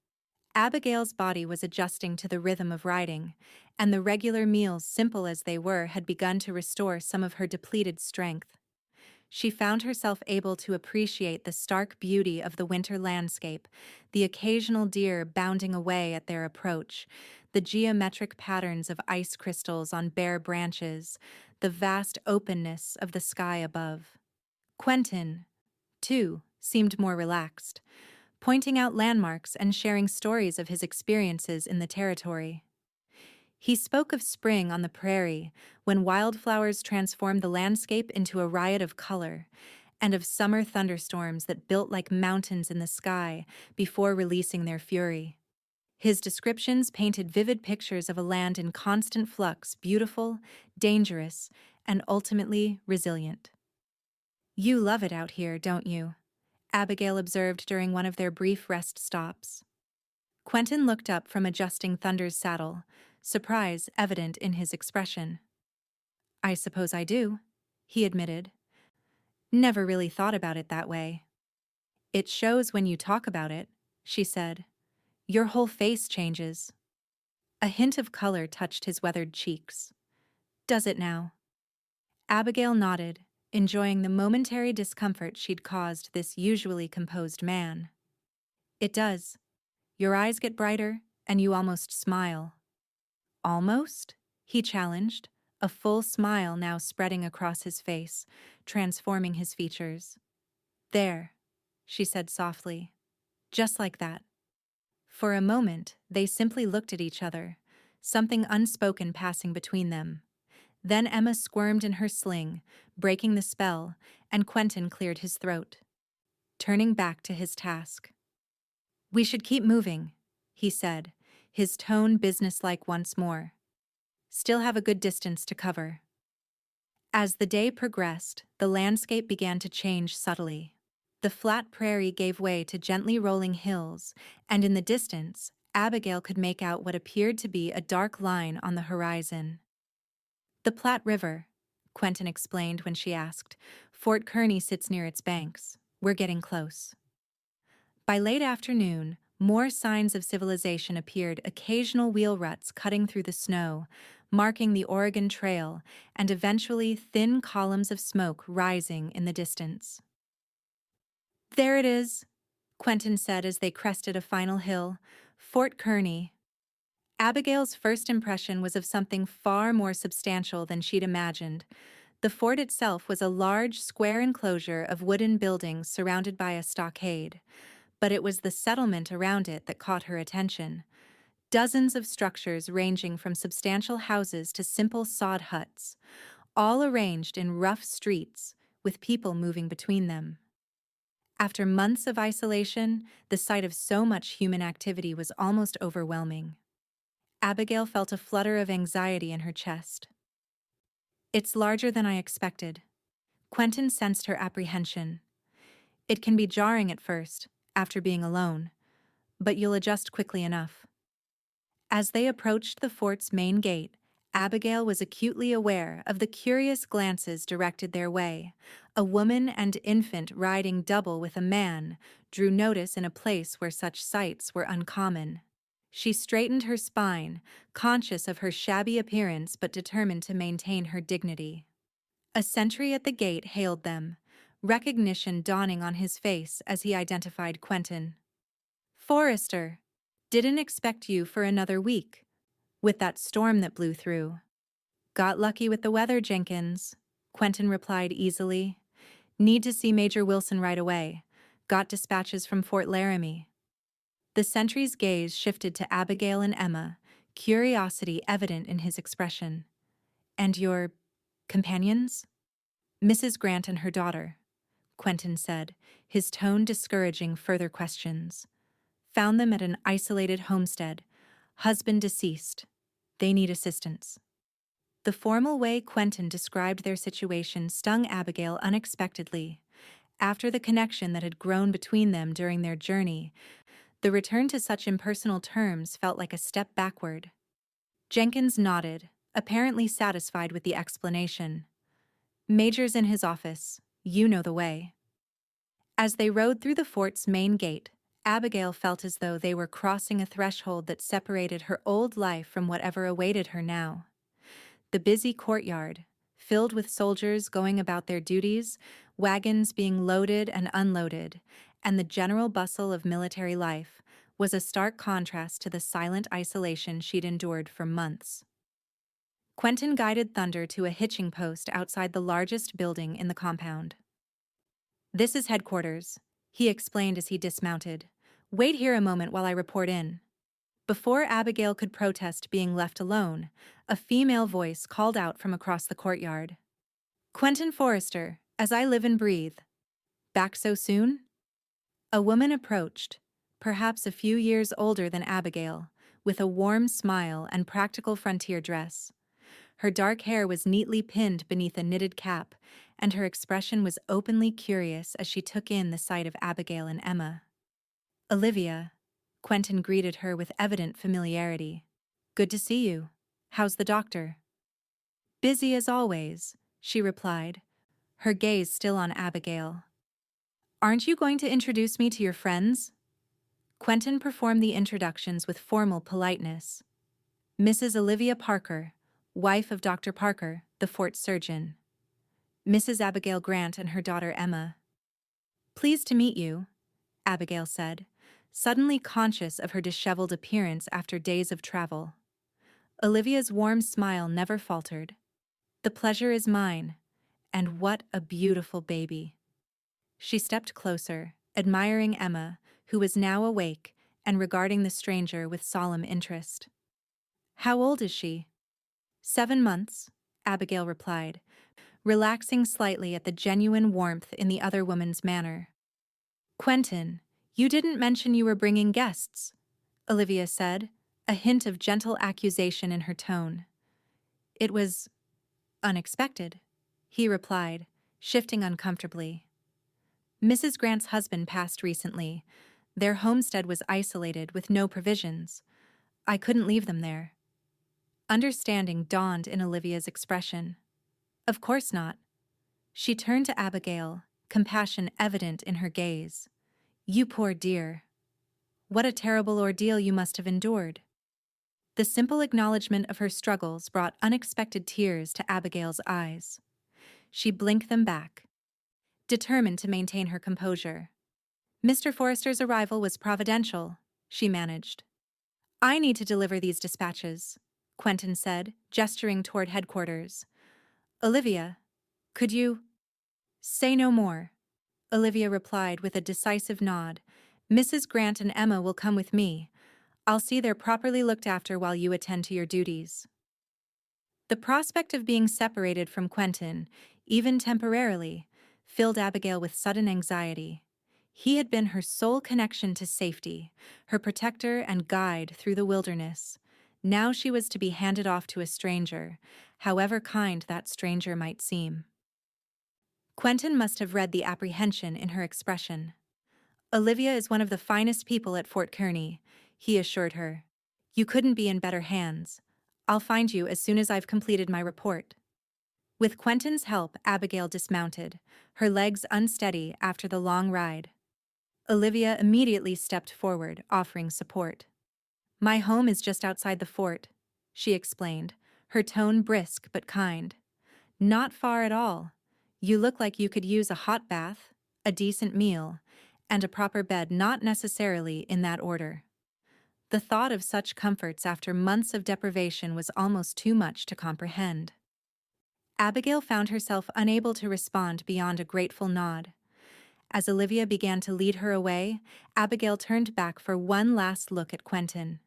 Abigail's body was adjusting to the rhythm of riding, and the regular meals, simple as they were, had begun to restore some of her depleted strength. She found herself able to appreciate the stark beauty of the winter landscape, the occasional deer bounding away at their approach, the geometric patterns of ice crystals on bare branches, the vast openness of the sky above. Quentin, too, seemed more relaxed, pointing out landmarks and sharing stories of his experiences in the territory. He spoke of spring on the prairie, when wildflowers transformed the landscape into a riot of color, and of summer thunderstorms that built like mountains in the sky before releasing their fury. His descriptions painted vivid pictures of a land in constant flux, beautiful, dangerous, and ultimately resilient. You love it out here, don't you? Abigail observed during one of their brief rest stops. Quentin looked up from adjusting Thunder's saddle, surprise evident in his expression. I suppose I do, he admitted. Never really thought about it that way. It shows when you talk about it, she said. Your whole face changes. A hint of color touched his weathered cheeks. Does it now? Abigail nodded, enjoying the momentary discomfort she'd caused this usually composed man. It does. Your eyes get brighter, and you almost smile. Almost? He challenged, a full smile now spreading across his face, transforming his features. There, she said softly. Just like that. For a moment, they simply looked at each other, something unspoken passing between them. Then Emma squirmed in her sling, breaking the spell, and Quentin cleared his throat, turning back to his task. We should keep moving, he said, his tone businesslike once more. Still have a good distance to cover. As the day progressed, the landscape began to change subtly. The flat prairie gave way to gently rolling hills, and in the distance, Abigail could make out what appeared to be a dark line on the horizon. The Platte River, Quentin explained when she asked. Fort Kearney sits near its banks. We're getting close. By late afternoon, more signs of civilization appeared, occasional wheel ruts cutting through the snow, marking the Oregon Trail, and eventually thin columns of smoke rising in the distance. There it is, Quentin said as they crested a final hill. Fort Kearney. Abigail's first impression was of something far more substantial than she'd imagined. The fort itself was a large, square enclosure of wooden buildings surrounded by a stockade, but it was the settlement around it that caught her attention. Dozens of structures ranging from substantial houses to simple sod huts, all arranged in rough streets, with people moving between them. After months of isolation, the sight of so much human activity was almost overwhelming. Abigail felt a flutter of anxiety in her chest. It's larger than I expected. Quentin sensed her apprehension. It can be jarring at first, after being alone, but you'll adjust quickly enough. As they approached the fort's main gate, Abigail was acutely aware of the curious glances directed their way, A woman and infant riding double with a man drew notice in a place where such sights were uncommon. She straightened her spine, conscious of her shabby appearance but determined to maintain her dignity. A sentry at the gate hailed them, recognition dawning on his face as he identified Quentin. "Forrester, didn't expect you for another week, with that storm that blew through." "Got lucky with the weather, Jenkins," Quentin replied easily. "Need to see Major Wilson right away. Got dispatches from Fort Laramie." The sentry's gaze shifted to Abigail and Emma, curiosity evident in his expression. "And your companions?" "Mrs. Grant and her daughter," Quentin said, his tone discouraging further questions. "Found them at an isolated homestead. Husband deceased. They need assistance." The formal way Quentin described their situation stung Abigail unexpectedly. After the connection that had grown between them during their journey, the return to such impersonal terms felt like a step backward. Jenkins nodded, apparently satisfied with the explanation. "Major's in his office. You know the way." As they rode through the fort's main gate, Abigail felt as though they were crossing a threshold that separated her old life from whatever awaited her now. The busy courtyard, filled with soldiers going about their duties, wagons being loaded and unloaded, and the general bustle of military life, was a stark contrast to the silent isolation she'd endured for months. Quentin guided Thunder to a hitching post outside the largest building in the compound. "This is headquarters," he explained as he dismounted. "Wait here a moment while I report in." Before Abigail could protest being left alone, a female voice called out from across the courtyard. "Quentin Forrester, as I live and breathe. Back so soon?" A woman approached, perhaps a few years older than Abigail, with a warm smile and practical frontier dress. Her dark hair was neatly pinned beneath a knitted cap, and her expression was openly curious as she took in the sight of Abigail and Emma. "Olivia," Quentin greeted her with evident familiarity. "Good to see you. How's the doctor?" "Busy as always," she replied, her gaze still on Abigail. "Aren't you going to introduce me to your friends?" Quentin performed the introductions with formal politeness. "Mrs. Olivia Parker, wife of Dr. Parker, the fort surgeon. Mrs. Abigail Grant and her daughter Emma." "Pleased to meet you," Abigail said, suddenly conscious of her disheveled appearance after days of travel. Olivia's warm smile never faltered. "The pleasure is mine, and what a beautiful baby." She stepped closer, admiring Emma, who was now awake and regarding the stranger with solemn interest. "How old is she?" "7 months," Abigail replied, relaxing slightly at the genuine warmth in the other woman's manner. "Quentin, you didn't mention you were bringing guests," Olivia said, a hint of gentle accusation in her tone. "It was unexpected," he replied, shifting uncomfortably. "Mrs. Grant's husband passed recently. Their homestead was isolated with no provisions. I couldn't leave them there." Understanding dawned in Olivia's expression. "Of course not." She turned to Abigail, compassion evident in her gaze. "You poor dear. What a terrible ordeal you must have endured." The simple acknowledgement of her struggles brought unexpected tears to Abigail's eyes. She blinked them back, determined to maintain her composure. "Mr. Forrester's arrival was providential," she managed. "I need to deliver these dispatches," Quentin said, gesturing toward headquarters. "Olivia, could you—" "Say no more," Olivia replied with a decisive nod. "Mrs. Grant and Emma will come with me. I'll see they're properly looked after while you attend to your duties." The prospect of being separated from Quentin, even temporarily, filled Abigail with sudden anxiety. He had been her sole connection to safety, her protector and guide through the wilderness. Now she was to be handed off to a stranger, however kind that stranger might seem. Quentin must have read the apprehension in her expression. "Olivia is one of the finest people at Fort Kearney," he assured her. "You couldn't be in better hands. I'll find you as soon as I've completed my report." With Quentin's help, Abigail dismounted, her legs unsteady after the long ride. Olivia immediately stepped forward, offering support. "My home is just outside the fort," she explained, her tone brisk but kind. "Not far at all. You look like you could use a hot bath, a decent meal, and a proper bed, not necessarily in that order." The thought of such comforts after months of deprivation was almost too much to comprehend. Abigail found herself unable to respond beyond a grateful nod. As Olivia began to lead her away, Abigail turned back for one last look at Quentin.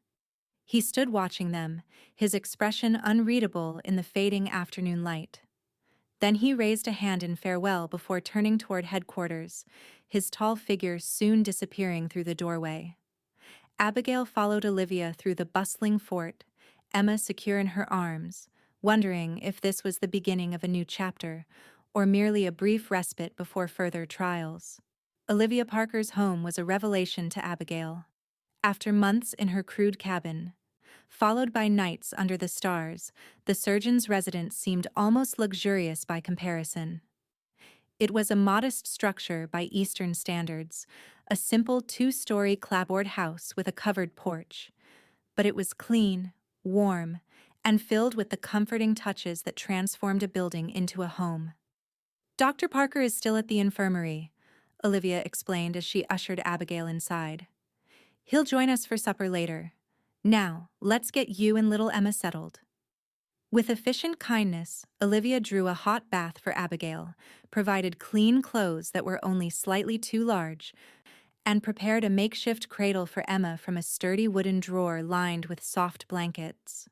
He stood watching them, his expression unreadable in the fading afternoon light. Then he raised a hand in farewell before turning toward headquarters, his tall figure soon disappearing through the doorway. Abigail followed Olivia through the bustling fort, Emma secure in her arms, wondering if this was the beginning of a new chapter, or merely a brief respite before further trials. Olivia Parker's home was a revelation to Abigail. After months in her crude cabin, followed by nights under the stars, the surgeon's residence seemed almost luxurious by comparison. It was a modest structure by Eastern standards, a simple two-story clapboard house with a covered porch. But it was clean, warm, and filled with the comforting touches that transformed a building into a home. "Dr. Parker is still at the infirmary," Olivia explained as she ushered Abigail inside. "He'll join us for supper later. Now, let's get you and little Emma settled." With efficient kindness, Olivia drew a hot bath for Abigail, provided clean clothes that were only slightly too large, and prepared a makeshift cradle for Emma from a sturdy wooden drawer lined with soft blankets.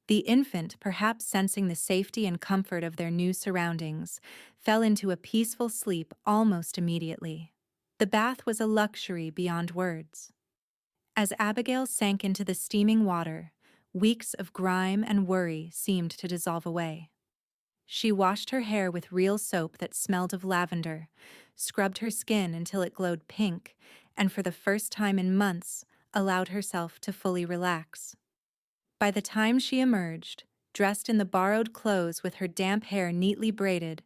The infant, perhaps sensing the safety and comfort of their new surroundings, fell into a peaceful sleep almost immediately. The bath was a luxury beyond words. As Abigail sank into the steaming water, weeks of grime and worry seemed to dissolve away. She washed her hair with real soap that smelled of lavender, scrubbed her skin until it glowed pink, and for the first time in months, allowed herself to fully relax. By the time she emerged, dressed in the borrowed clothes with her damp hair neatly braided,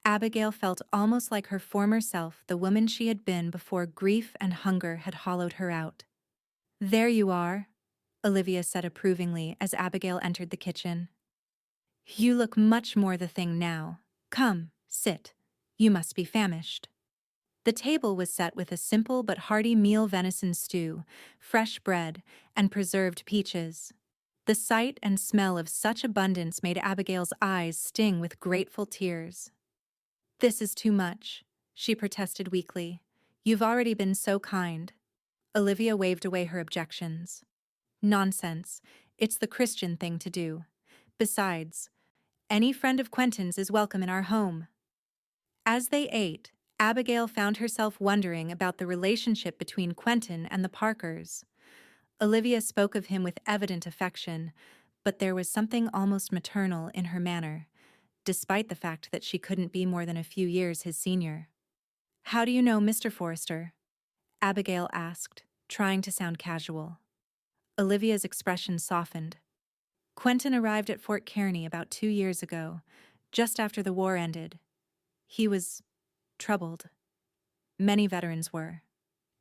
Abigail felt almost like her former self, the woman she had been before grief and hunger had hollowed her out. "There you are," Olivia said approvingly as Abigail entered the kitchen. "You look much more the thing now. Come, sit. You must be famished." The table was set with a simple but hearty meal: venison stew, fresh bread, and preserved peaches. The sight and smell of such abundance made Abigail's eyes sting with grateful tears. "This is too much," she protested weakly. "You've already been so kind." Olivia waved away her objections. "Nonsense. It's the Christian thing to do. Besides, any friend of Quentin's is welcome in our home." As they ate, Abigail found herself wondering about the relationship between Quentin and the Parkers. Olivia spoke of him with evident affection, but there was something almost maternal in her manner, despite the fact that she couldn't be more than a few years his senior. "How do you know Mr. Forrester?" Abigail asked, trying to sound casual. Olivia's expression softened. "Quentin arrived at Fort Kearney about 2 years ago, just after the war ended. He was troubled. Many veterans were."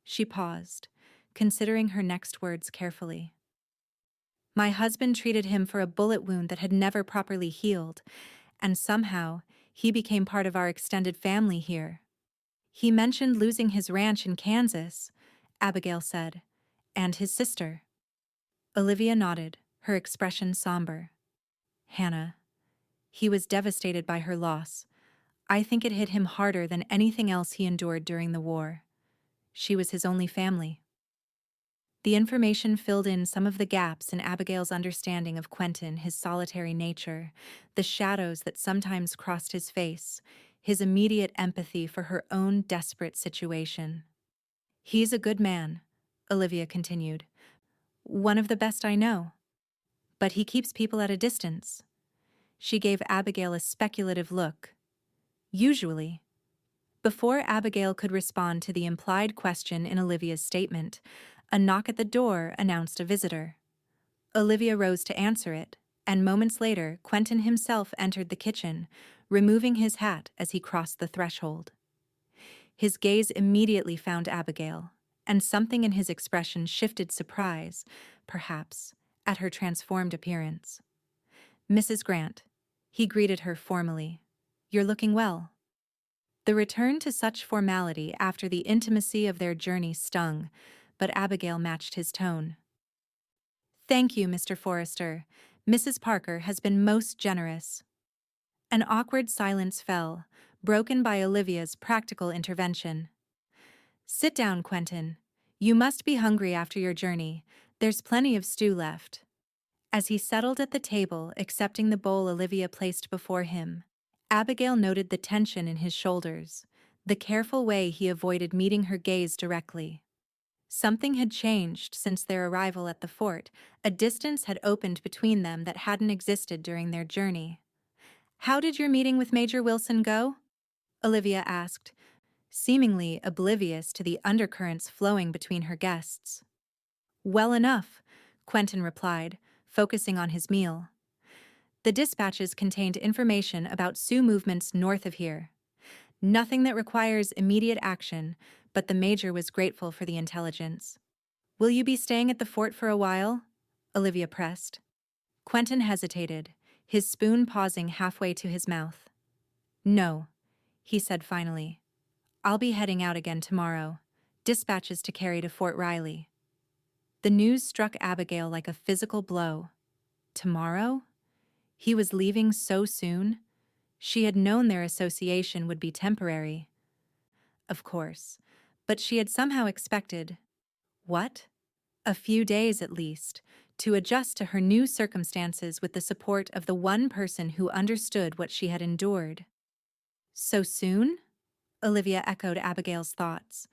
She paused, considering her next words carefully. "My husband treated him for a bullet wound that had never properly healed, and somehow he became part of our extended family here." "He mentioned losing his ranch in Kansas," Abigail said, "and his sister." Olivia nodded, her expression somber. "Hannah. He was devastated by her loss. I think it hit him harder than anything else he endured during the war. She was his only family." The information filled in some of the gaps in Abigail's understanding of Quentin, his solitary nature, the shadows that sometimes crossed his face, his immediate empathy for her own desperate situation. "He's a good man," Olivia continued. "One of the best I know. But he keeps people at a distance." She gave Abigail a speculative look. "Usually." Before Abigail could respond to the implied question in Olivia's statement, a knock at the door announced a visitor. Olivia rose to answer it, and moments later, Quentin himself entered the kitchen, removing his hat as he crossed the threshold. His gaze immediately found Abigail, and something in his expression shifted surprise, perhaps, at her transformed appearance. "Mrs. Grant," he greeted her formally. "You're looking well." The return to such formality after the intimacy of their journey stung, but Abigail matched his tone. "Thank you, Mr. Forrester. Mrs. Parker has been most generous." An awkward silence fell, broken by Olivia's practical intervention. "Sit down, Quentin. You must be hungry after your journey. There's plenty of stew left." As he settled at the table, accepting the bowl Olivia placed before him, Abigail noted the tension in his shoulders, the careful way he avoided meeting her gaze directly. Something had changed since their arrival at the fort. A distance had opened between them that hadn't existed during their journey. "How did your meeting with Major Wilson go?" Olivia asked, seemingly oblivious to the undercurrents flowing between her guests. "Well enough," Quentin replied, focusing on his meal. "The dispatches contained information about Sioux movements north of here. Nothing that requires immediate action, but the Major was grateful for the intelligence." "Will you be staying at the fort for a while?" Olivia pressed. Quentin hesitated, his spoon pausing halfway to his mouth. "No," he said finally. "I'll be heading out again tomorrow. Dispatches to carry to Fort Riley." The news struck Abigail like a physical blow. Tomorrow? He was leaving so soon? She had known their association would be temporary. Of course. But she had somehow expected— what? A few days at least, to adjust to her new circumstances with the support of the one person who understood what she had endured. "So soon?" Olivia echoed Abigail's thoughts.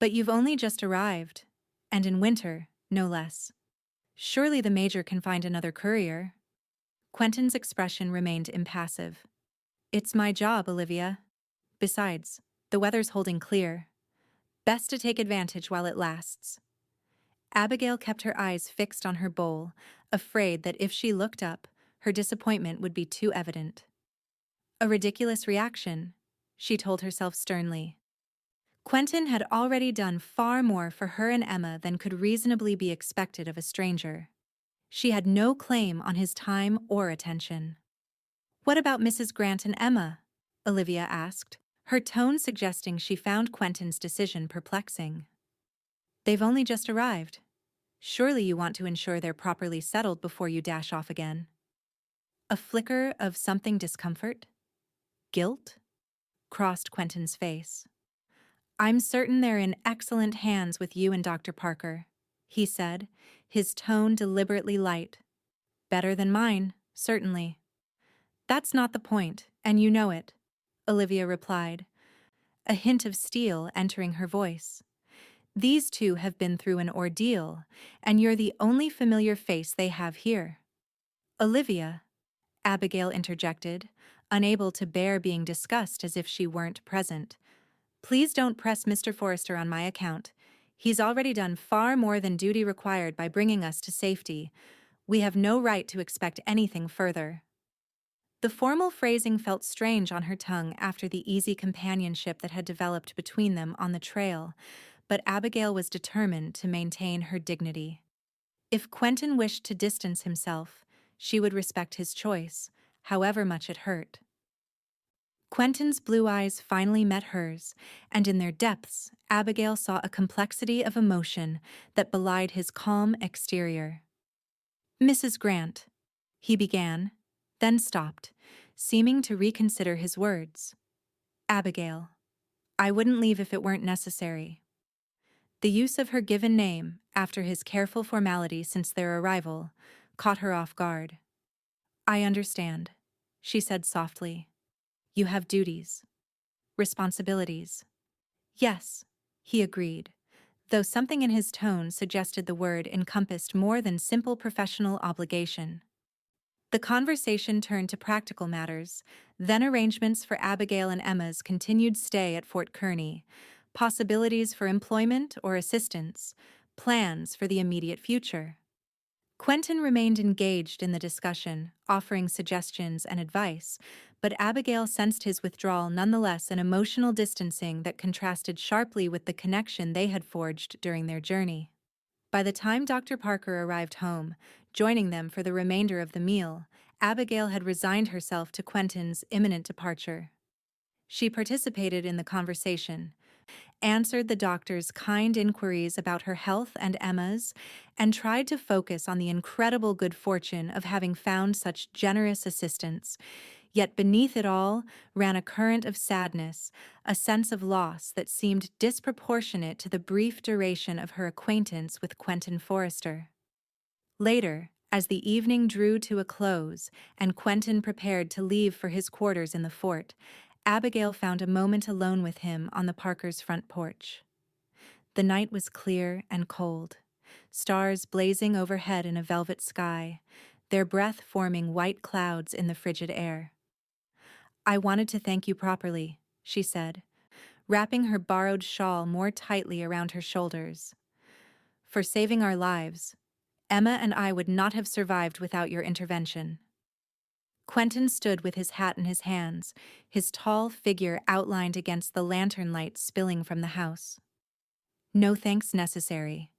"But you've only just arrived. And in winter, no less. Surely the Major can find another courier." Quentin's expression remained impassive. "It's my job, Olivia. Besides, the weather's holding clear. Best to take advantage while it lasts." Abigail kept her eyes fixed on her bowl, afraid that if she looked up, her disappointment would be too evident. A ridiculous reaction, she told herself sternly. Quentin had already done far more for her and Emma than could reasonably be expected of a stranger. She had no claim on his time or attention. "What about Mrs. Grant and Emma?" Olivia asked, her tone suggesting she found Quentin's decision perplexing. "They've only just arrived. Surely you want to ensure they're properly settled before you dash off again." A flicker of something discomfort? Guilt? Crossed Quentin's face. "I'm certain they're in excellent hands with you and Dr. Parker," he said, his tone deliberately light. "Better than mine, certainly." "That's not the point, and you know it," Olivia replied, a hint of steel entering her voice. "These two have been through an ordeal, and you're the only familiar face they have here." "Olivia," Abigail interjected, unable to bear being discussed as if she weren't present. "Please don't press Mr. Forrester on my account. He's already done far more than duty required by bringing us to safety. We have no right to expect anything further." The formal phrasing felt strange on her tongue after the easy companionship that had developed between them on the trail, but Abigail was determined to maintain her dignity. If Quentin wished to distance himself, she would respect his choice, however much it hurt. Quentin's blue eyes finally met hers, and in their depths, Abigail saw a complexity of emotion that belied his calm exterior. "Mrs. Grant," he began, then stopped, seeming to reconsider his words. "Abigail. I wouldn't leave if it weren't necessary." The use of her given name, after his careful formality since their arrival, caught her off guard. "I understand," she said softly. "You have duties. Responsibilities." "Yes," he agreed, though something in his tone suggested the word encompassed more than simple professional obligation. The conversation turned to practical matters, then arrangements for Abigail and Emma's continued stay at Fort Kearney, possibilities for employment or assistance, plans for the immediate future. Quentin remained engaged in the discussion, offering suggestions and advice, but Abigail sensed his withdrawal nonetheless, an emotional distancing that contrasted sharply with the connection they had forged during their journey. By the time Dr. Parker arrived home, joining them for the remainder of the meal, Abigail had resigned herself to Quentin's imminent departure. She participated in the conversation, answered the doctor's kind inquiries about her health and Emma's, and tried to focus on the incredible good fortune of having found such generous assistance. Yet beneath it all ran a current of sadness, a sense of loss that seemed disproportionate to the brief duration of her acquaintance with Quentin Forrester. Later, as the evening drew to a close and Quentin prepared to leave for his quarters in the fort, Abigail found a moment alone with him on the Parkers' front porch. The night was clear and cold, stars blazing overhead in a velvet sky, their breath forming white clouds in the frigid air. "I wanted to thank you properly," she said, wrapping her borrowed shawl more tightly around her shoulders. "For saving our lives. Emma and I would not have survived without your intervention." Quentin stood with his hat in his hands, his tall figure outlined against the lantern light spilling from the house. "No thanks necessary,"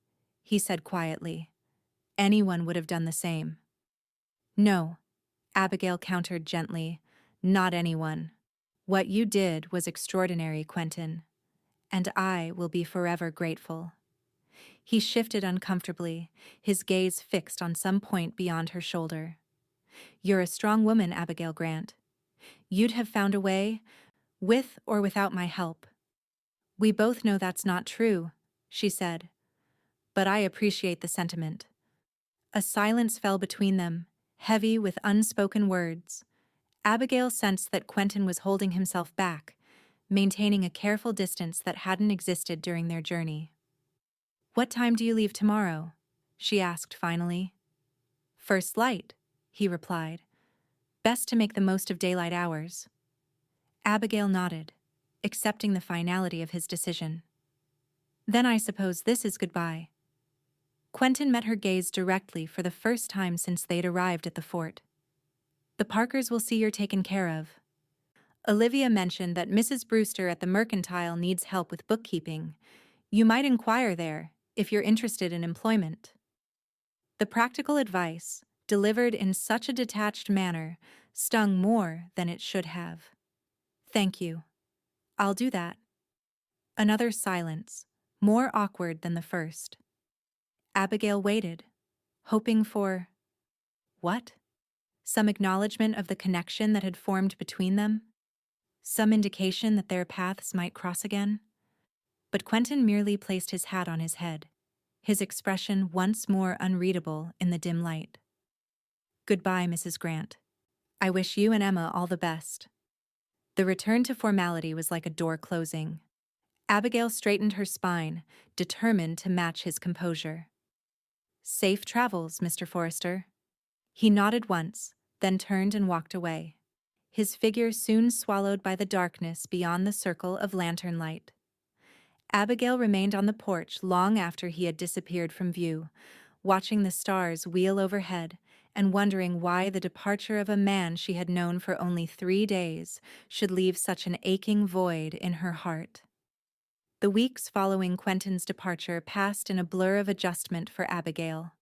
he said quietly. "Anyone would have done the same." "No," Abigail countered gently, "not anyone. What you did was extraordinary, Quentin, and I will be forever grateful." He shifted uncomfortably, his gaze fixed on some point beyond her shoulder. "You're a strong woman, Abigail Grant. You'd have found a way, with or without my help." "We both know that's not true," she said, "but I appreciate the sentiment." A silence fell between them, heavy with unspoken words. Abigail sensed that Quentin was holding himself back, maintaining a careful distance that hadn't existed during their journey. "What time do you leave tomorrow?" she asked finally. "First light," he replied. "Best to make the most of daylight hours." Abigail nodded, accepting the finality of his decision. "Then I suppose this is goodbye." Quentin met her gaze directly for the first time since they'd arrived at the fort. "The Parkers will see you're taken care of." Olivia mentioned that Mrs. Brewster at the Mercantile needs help with bookkeeping. "You might inquire there, if you're interested in employment." The practical advice, delivered in such a detached manner, stung more than it should have. "Thank you. I'll do that." Another silence, more awkward than the first. Abigail waited, hoping for what? Some acknowledgement of the connection that had formed between them? Some indication that their paths might cross again? But Quentin merely placed his hat on his head, his expression once more unreadable in the dim light. "Goodbye, Mrs. Grant. I wish you and Emma all the best." The return to formality was like a door closing. Abigail straightened her spine, determined to match his composure. "Safe travels, Mr. Forrester." He nodded once, then turned and walked away, his figure soon swallowed by the darkness beyond the circle of lantern light. Abigail remained on the porch long after he had disappeared from view, watching the stars wheel overhead and wondering why the departure of a man she had known for only 3 days should leave such an aching void in her heart. The weeks following Quentin's departure passed in a blur of adjustment for Abigail.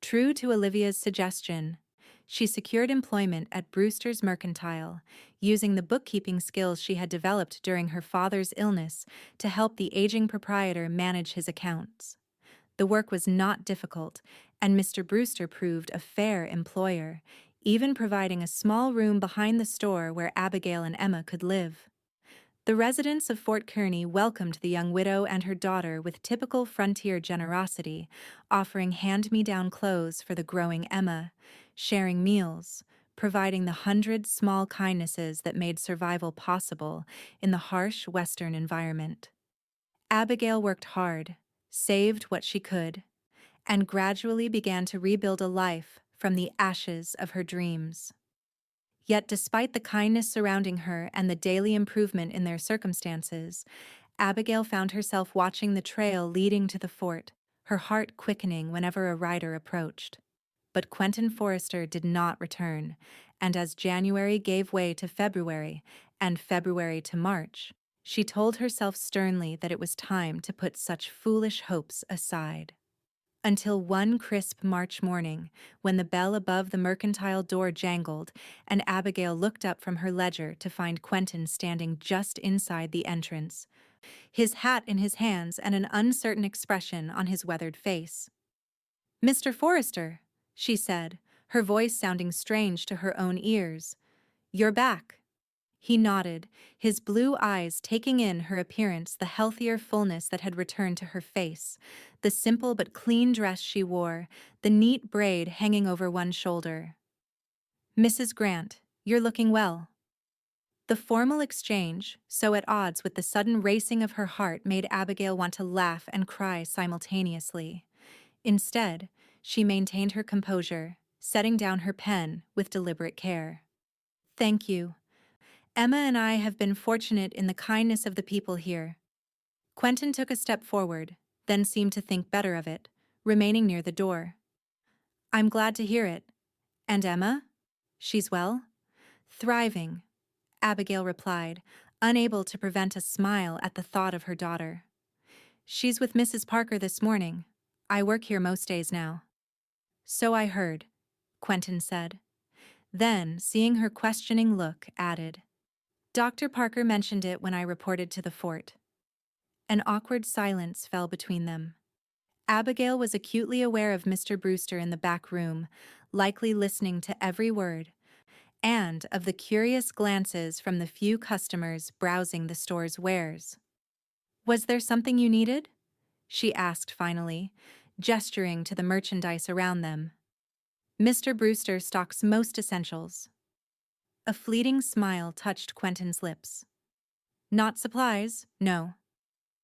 True to Olivia's suggestion, she secured employment at Brewster's Mercantile, using the bookkeeping skills she had developed during her father's illness to help the aging proprietor manage his accounts. The work was not difficult, and Mr. Brewster proved a fair employer, even providing a small room behind the store where Abigail and Emma could live. The residents of Fort Kearney welcomed the young widow and her daughter with typical frontier generosity, offering hand-me-down clothes for the growing Emma, sharing meals, providing the 100 small kindnesses that made survival possible in the harsh Western environment. Abigail worked hard, saved what she could, and gradually began to rebuild a life from the ashes of her dreams. Yet despite the kindness surrounding her and the daily improvement in their circumstances, Abigail found herself watching the trail leading to the fort, her heart quickening whenever a rider approached. But Quentin Forrester did not return, and as January gave way to February, and February to March, she told herself sternly that it was time to put such foolish hopes aside. Until one crisp March morning, when the bell above the mercantile door jangled, and Abigail looked up from her ledger to find Quentin standing just inside the entrance, his hat in his hands and an uncertain expression on his weathered face. "Mr. Forrester," she said, her voice sounding strange to her own ears. "You're back." He nodded, his blue eyes taking in her appearance, the healthier fullness that had returned to her face, the simple but clean dress she wore, the neat braid hanging over one shoulder. "Mrs. Grant, you're looking well." The formal exchange, so at odds with the sudden racing of her heart, made Abigail want to laugh and cry simultaneously. Instead, she maintained her composure, setting down her pen with deliberate care. "Thank you. Emma and I have been fortunate in the kindness of the people here." Quentin took a step forward, then seemed to think better of it, remaining near the door. "I'm glad to hear it. And Emma? She's well?" "Thriving," Abigail replied, unable to prevent a smile at the thought of her daughter. "She's with Mrs. Parker this morning. I work here most days now." "So I heard," Quentin said. Then, seeing her questioning look, added, "Dr. Parker mentioned it when I reported to the fort." An awkward silence fell between them. Abigail was acutely aware of Mr. Brewster in the back room, likely listening to every word, and of the curious glances from the few customers browsing the store's wares. "Was there something you needed?" she asked finally, gesturing to the merchandise around them. "Mr. Brewster stocks most essentials." A fleeting smile touched Quentin's lips. "Not supplies, no."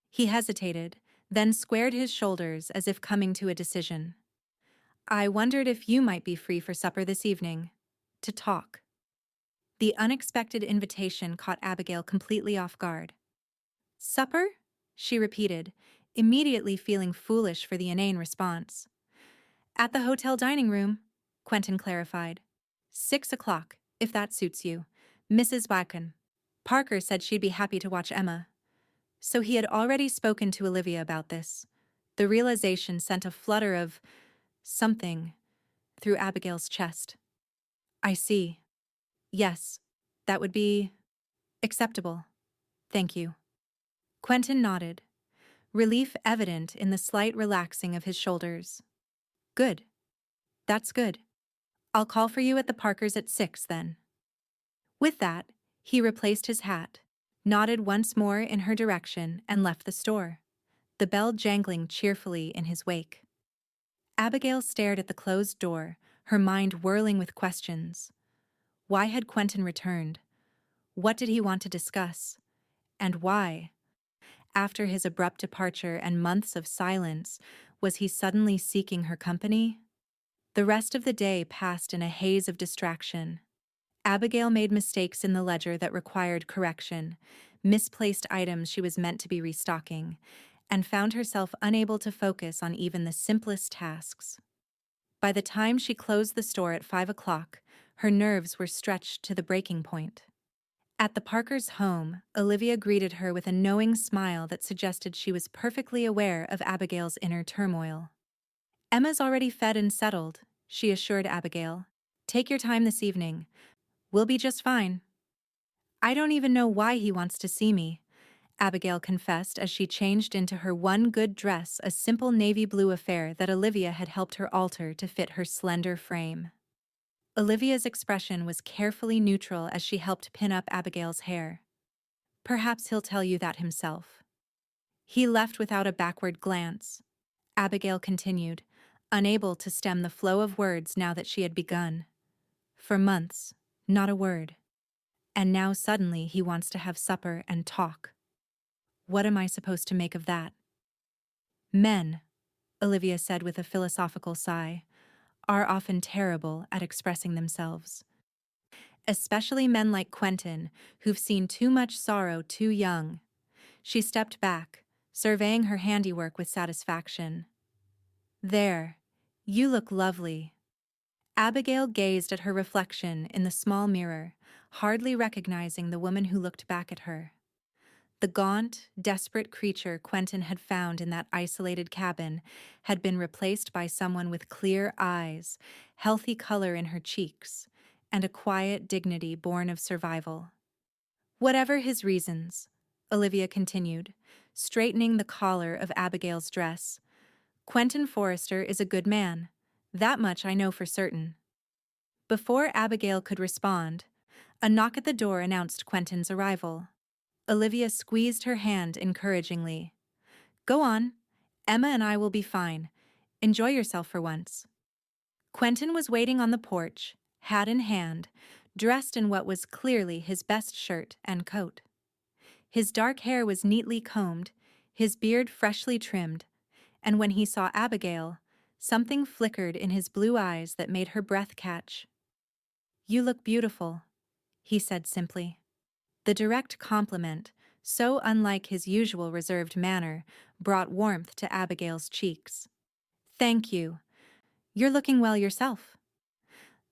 He hesitated, then squared his shoulders as if coming to a decision. "I wondered if you might be free for supper this evening. To talk." The unexpected invitation caught Abigail completely off guard. "Supper?" she repeated, immediately feeling foolish for the inane response. "At the hotel dining room," Quentin clarified. 6 o'clock, if that suits you. Mrs. Bacon. Parker said she'd be happy to watch Emma." So he had already spoken to Olivia about this. The realization sent a flutter of something through Abigail's chest. "I see. Yes, that would be acceptable. Thank you." Quentin nodded, relief evident in the slight relaxing of his shoulders. "Good. That's good. I'll call for you at the Parkers at 6 then." With that, he replaced his hat, nodded once more in her direction, and left the store, the bell jangling cheerfully in his wake. Abigail stared at the closed door, her mind whirling with questions. Why had Quentin returned? What did he want to discuss? And why, after his abrupt departure and months of silence, was he suddenly seeking her company? The rest of the day passed in a haze of distraction. Abigail made mistakes in the ledger that required correction, misplaced items she was meant to be restocking, and found herself unable to focus on even the simplest tasks. By the time she closed the store at 5 o'clock, her nerves were stretched to the breaking point. At the Parkers' home, Olivia greeted her with a knowing smile that suggested she was perfectly aware of Abigail's inner turmoil. "Emma's already fed and settled," she assured Abigail. "Take your time this evening. We'll be just fine." "I don't even know why he wants to see me," Abigail confessed as she changed into her one good dress, a simple navy blue affair that Olivia had helped her alter to fit her slender frame. Olivia's expression was carefully neutral as she helped pin up Abigail's hair. "Perhaps he'll tell you that himself." He left without a backward glance. Abigail continued, unable to stem the flow of words now that she had begun. "For months, not a word. And now suddenly he wants to have supper and talk. What am I supposed to make of that?" "Men," Olivia said with a philosophical sigh, "are often terrible at expressing themselves. Especially men like Quentin, who've seen too much sorrow too young." She stepped back, surveying her handiwork with satisfaction. "There, you look lovely." Abigail gazed at her reflection in the small mirror, hardly recognizing the woman who looked back at her. The gaunt, desperate creature Quentin had found in that isolated cabin had been replaced by someone with clear eyes, healthy color in her cheeks, and a quiet dignity born of survival. Whatever his reasons, Olivia continued, straightening the collar of Abigail's dress, Quentin Forrester is a good man. That much I know for certain. Before Abigail could respond, a knock at the door announced Quentin's arrival. Olivia squeezed her hand encouragingly. Go on. Emma and I will be fine. Enjoy yourself for once. Quentin was waiting on the porch, hat in hand, dressed in what was clearly his best shirt and coat. His dark hair was neatly combed, his beard freshly trimmed, and when he saw Abigail, something flickered in his blue eyes that made her breath catch. You look beautiful, he said simply. The direct compliment, so unlike his usual reserved manner, brought warmth to Abigail's cheeks. Thank you. You're looking well yourself.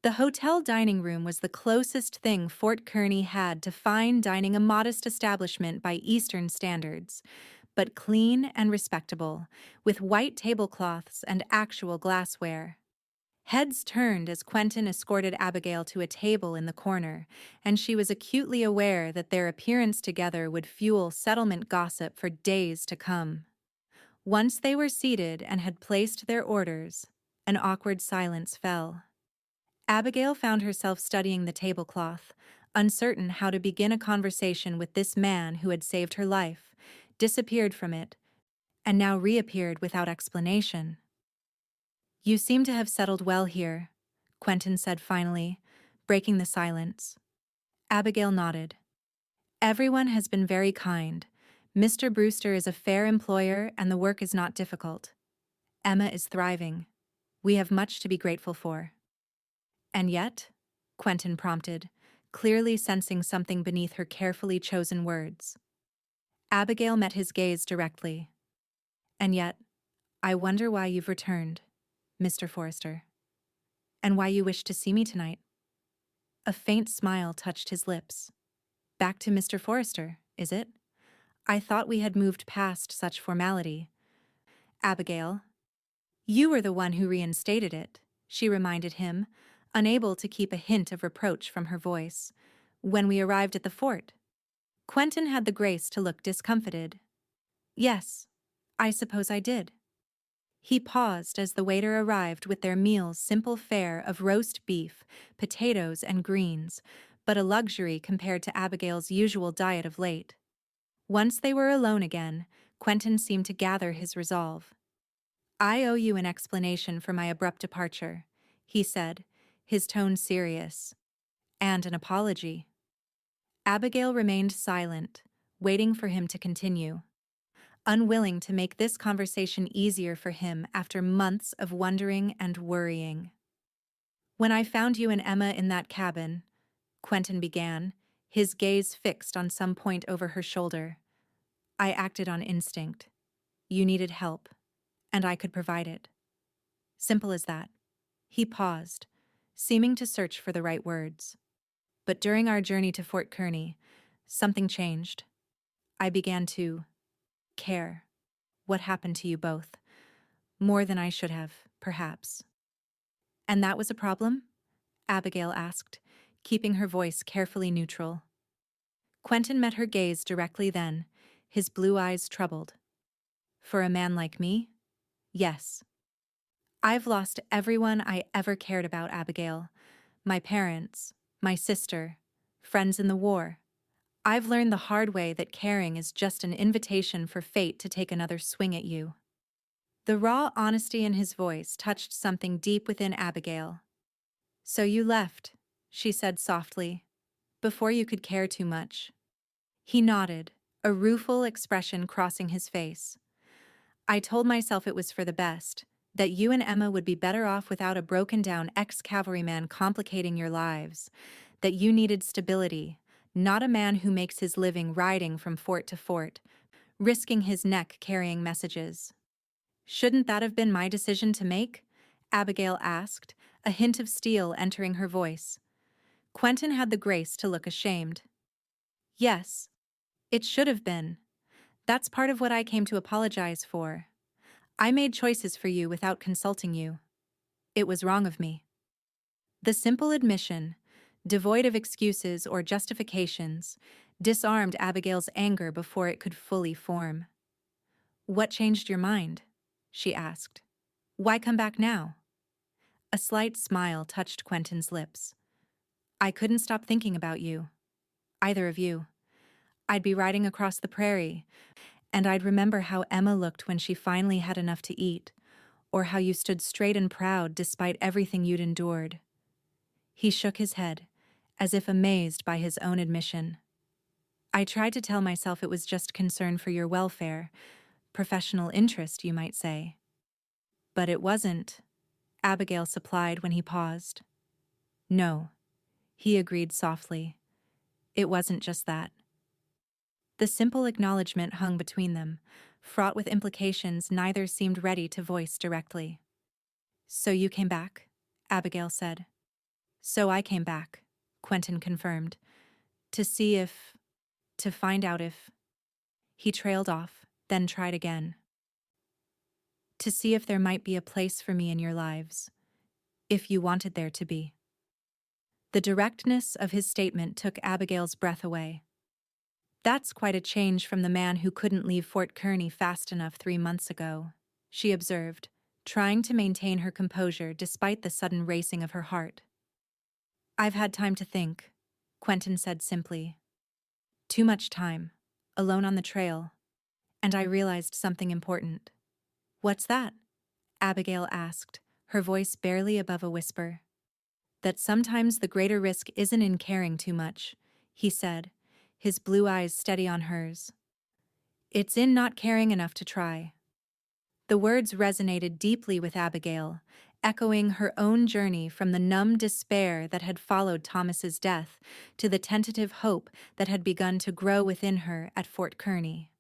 The hotel dining room was the closest thing Fort Kearny had to fine dining, a modest establishment by Eastern standards, but clean and respectable, with white tablecloths and actual glassware. Heads turned as Quentin escorted Abigail to a table in the corner, and she was acutely aware that their appearance together would fuel settlement gossip for days to come. Once they were seated and had placed their orders, an awkward silence fell. Abigail found herself studying the tablecloth, uncertain how to begin a conversation with this man who had saved her life, disappeared from it, and now reappeared without explanation. You seem to have settled well here, Quentin said finally, breaking the silence. Abigail nodded. Everyone has been very kind. Mr. Brewster is a fair employer and the work is not difficult. Emma is thriving. We have much to be grateful for. And yet, Quentin prompted, clearly sensing something beneath her carefully chosen words. Abigail met his gaze directly. And yet, I wonder why you've returned, Mr. Forrester. And why you wish to see me tonight. A faint smile touched his lips. Back to Mr. Forrester, is it? I thought we had moved past such formality. Abigail. You were the one who reinstated it, she reminded him, unable to keep a hint of reproach from her voice. When we arrived at the fort. Quentin had the grace to look discomfited. Yes, I suppose I did. He paused as the waiter arrived with their meal's simple fare of roast beef, potatoes, and greens, but a luxury compared to Abigail's usual diet of late. Once they were alone again, Quentin seemed to gather his resolve. I owe you an explanation for my abrupt departure, he said, his tone serious. And an apology. Abigail remained silent, waiting for him to continue. Unwilling to make this conversation easier for him after months of wondering and worrying. When I found you and Emma in that cabin, Quentin began, his gaze fixed on some point over her shoulder. I acted on instinct. You needed help, and I could provide it. Simple as that. He paused, seeming to search for the right words. But during our journey to Fort Kearny, something changed. I began to care. What happened to you both? More than I should have, perhaps. And that was a problem? Abigail asked, keeping her voice carefully neutral. Quentin met her gaze directly then, his blue eyes troubled. For a man like me? Yes. I've lost everyone I ever cared about, Abigail. My parents, my sister, friends in the war. I've learned the hard way that caring is just an invitation for fate to take another swing at you. The raw honesty in his voice touched something deep within Abigail. So you left, she said softly, before you could care too much. He nodded, a rueful expression crossing his face. I told myself it was for the best, that you and Emma would be better off without a broken-down ex-cavalryman complicating your lives, that you needed stability, not a man who makes his living riding from fort to fort, risking his neck carrying messages. Shouldn't that have been my decision to make? Abigail asked, a hint of steel entering her voice. Quentin had the grace to look ashamed. Yes, it should have been. That's part of what I came to apologize for. I made choices for you without consulting you. It was wrong of me. The simple admission, devoid of excuses or justifications, disarmed Abigail's anger before it could fully form. "What changed your mind?" she asked. "Why come back now?" A slight smile touched Quentin's lips. "I couldn't stop thinking about you. Either of you. I'd be riding across the prairie, and I'd remember how Emma looked when she finally had enough to eat, or how you stood straight and proud despite everything you'd endured." He shook his head, as if amazed by his own admission. "I tried to tell myself it was just concern for your welfare, professional interest, you might say. But it wasn't," Abigail supplied when he paused. "No," he agreed softly. "It wasn't just that." The simple acknowledgement hung between them, fraught with implications neither seemed ready to voice directly. "So you came back?" Abigail said. "So I came back," Quentin confirmed. "To see if... to find out if..." He trailed off, then tried again. "To see if there might be a place for me in your lives. If you wanted there to be." The directness of his statement took Abigail's breath away. "That's quite a change from the man who couldn't leave Fort Kearney fast enough 3 months ago," she observed, trying to maintain her composure despite the sudden racing of her heart. "I've had time to think," Quentin said simply. "Too much time, alone on the trail, and I realized something important." "What's that?" Abigail asked, her voice barely above a whisper. "That sometimes the greater risk isn't in caring too much," he said, his blue eyes steady on hers. "It's in not caring enough to try." The words resonated deeply with Abigail, echoing her own journey from the numb despair that had followed Thomas's death to the tentative hope that had begun to grow within her at Fort Kearney.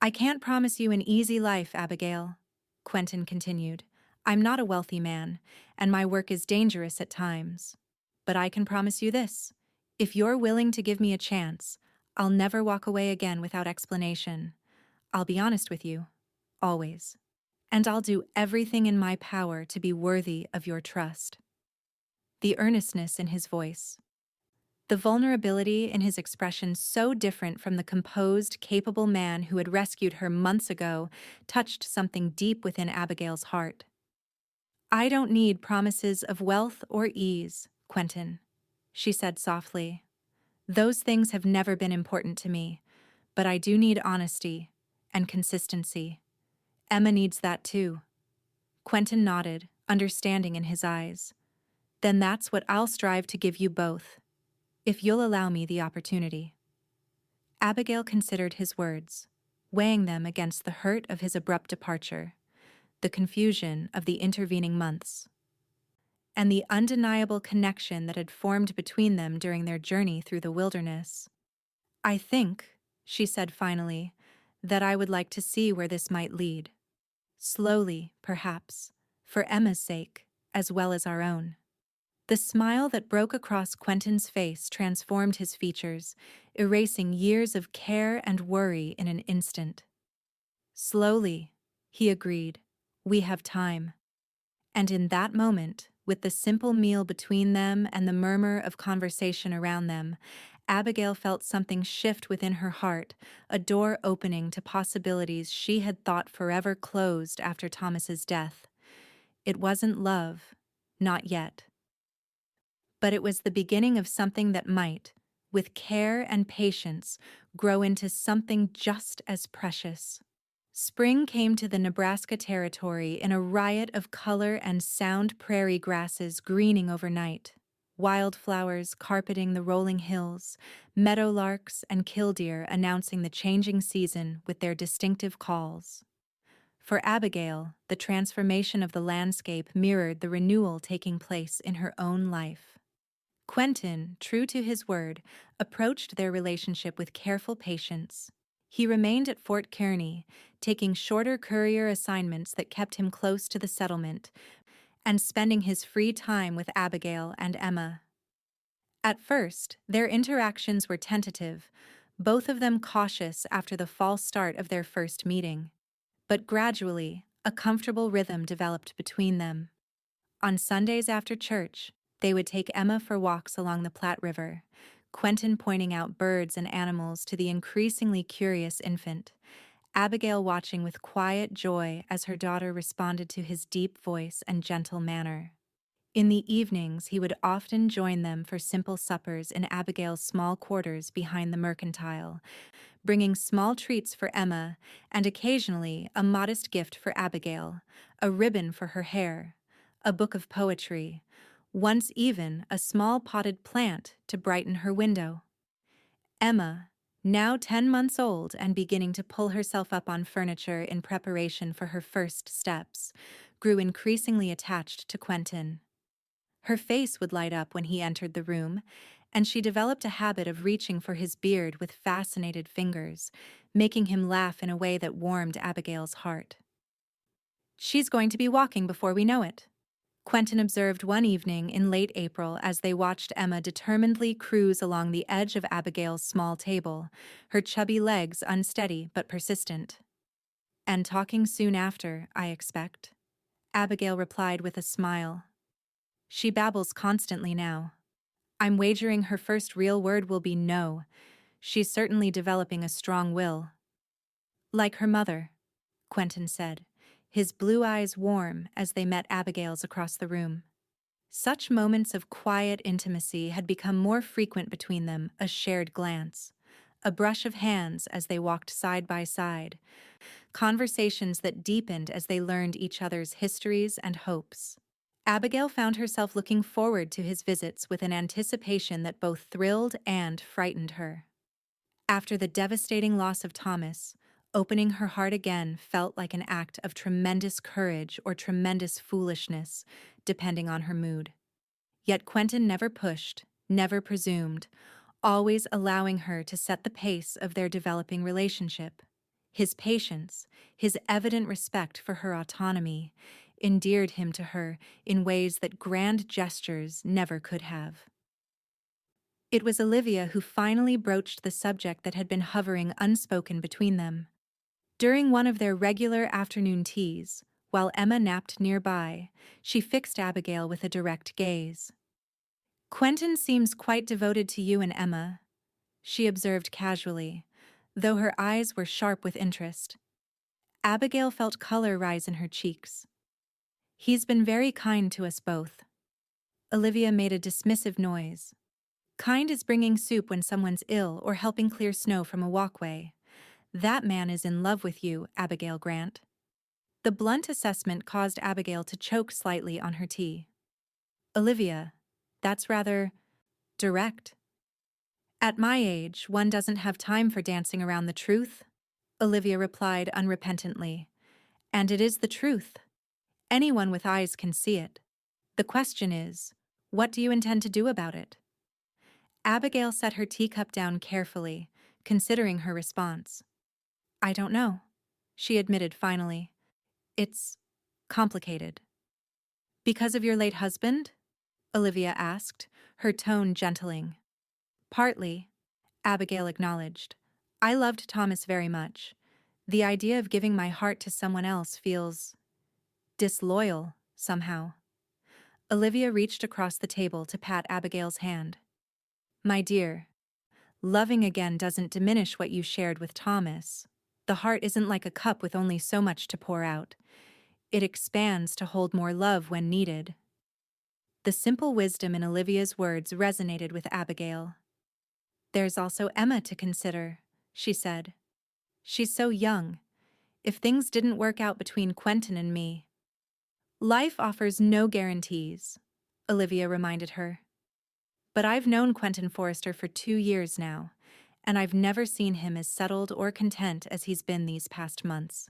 "I can't promise you an easy life, Abigail," Quentin continued. "I'm not a wealthy man, and my work is dangerous at times. But I can promise you this. If you're willing to give me a chance, I'll never walk away again without explanation. I'll be honest with you. Always. And I'll do everything in my power to be worthy of your trust." The earnestness in his voice, the vulnerability in his expression so different from the composed, capable man who had rescued her months ago, touched something deep within Abigail's heart. "I don't need promises of wealth or ease, Quentin," she said softly. "Those things have never been important to me, but I do need honesty and consistency. Emma needs that too." Quentin nodded, understanding in his eyes. "Then that's what I'll strive to give you both, if you'll allow me the opportunity." Abigail considered his words, weighing them against the hurt of his abrupt departure, the confusion of the intervening months, and the undeniable connection that had formed between them during their journey through the wilderness. "I think," she said finally, "that I would like to see where this might lead. Slowly, perhaps, for Emma's sake, as well as our own." The smile that broke across Quentin's face transformed his features, erasing years of care and worry in an instant. "Slowly," he agreed, "we have time." And in that moment, with the simple meal between them and the murmur of conversation around them, Abigail felt something shift within her heart, a door opening to possibilities she had thought forever closed after Thomas's death. It wasn't love, not yet. But it was the beginning of something that might, with care and patience, grow into something just as precious. Spring came to the Nebraska Territory in a riot of color and sound, prairie grasses greening overnight, wildflowers carpeting the rolling hills, meadowlarks and killdeer announcing the changing season with their distinctive calls. For Abigail, the transformation of the landscape mirrored the renewal taking place in her own life. Quentin, true to his word, approached their relationship with careful patience. He remained at Fort Kearney, taking shorter courier assignments that kept him close to the settlement, and spending his free time with Abigail and Emma. At first, their interactions were tentative, both of them cautious after the false start of their first meeting. But gradually, a comfortable rhythm developed between them. On Sundays after church, they would take Emma for walks along the Platte River, Quentin pointing out birds and animals to the increasingly curious infant, Abigail watching with quiet joy as her daughter responded to his deep voice and gentle manner. In the evenings, he would often join them for simple suppers in Abigail's small quarters behind the mercantile, bringing small treats for Emma and occasionally a modest gift for Abigail, a ribbon for her hair, a book of poetry, once even a small potted plant to brighten her window. Emma, now 10 months old and beginning to pull herself up on furniture in preparation for her first steps, grew increasingly attached to Quentin. Her face would light up when he entered the room, and she developed a habit of reaching for his beard with fascinated fingers, making him laugh in a way that warmed Abigail's heart. "She's going to be walking before we know it," Quentin observed one evening in late April as they watched Emma determinedly cruise along the edge of Abigail's small table, her chubby legs unsteady but persistent. "And talking soon after, I expect," Abigail replied with a smile. "She babbles constantly now. I'm wagering her first real word will be no. She's certainly developing a strong will." "Like her mother," Quentin said, his blue eyes warm as they met Abigail's across the room. Such moments of quiet intimacy had become more frequent between them, a shared glance, a brush of hands as they walked side by side, conversations that deepened as they learned each other's histories and hopes. Abigail found herself looking forward to his visits with an anticipation that both thrilled and frightened her. After the devastating loss of Thomas, opening her heart again felt like an act of tremendous courage or tremendous foolishness, depending on her mood. Yet Quentin never pushed, never presumed, always allowing her to set the pace of their developing relationship. His patience, his evident respect for her autonomy, endeared him to her in ways that grand gestures never could have. It was Olivia who finally broached the subject that had been hovering unspoken between them. During one of their regular afternoon teas, while Emma napped nearby, she fixed Abigail with a direct gaze. "Quentin seems quite devoted to you and Emma," she observed casually, though her eyes were sharp with interest. Abigail felt color rise in her cheeks. "He's been very kind to us both." Olivia made a dismissive noise. "Kind is bringing soup when someone's ill or helping clear snow from a walkway. That man is in love with you, Abigail Grant." The blunt assessment caused Abigail to choke slightly on her tea. "Olivia, that's rather direct." "At my age, one doesn't have time for dancing around the truth," Olivia replied unrepentantly. "And it is the truth. Anyone with eyes can see it. The question is, what do you intend to do about it?" Abigail set her teacup down carefully, considering her response. "I don't know," she admitted finally. "It's complicated." "Because of your late husband?" Olivia asked, her tone gentling. "Partly," Abigail acknowledged. "I loved Thomas very much. The idea of giving my heart to someone else feels disloyal, somehow." Olivia reached across the table to pat Abigail's hand. "My dear, loving again doesn't diminish what you shared with Thomas. The heart isn't like a cup with only so much to pour out. It expands to hold more love when needed." The simple wisdom in Olivia's words resonated with Abigail. "There's also Emma to consider," she said. "She's so young. If things didn't work out between Quentin and me—" "Life offers no guarantees," Olivia reminded her. "But I've known Quentin Forrester for 2 years now, and I've never seen him as settled or content as he's been these past months.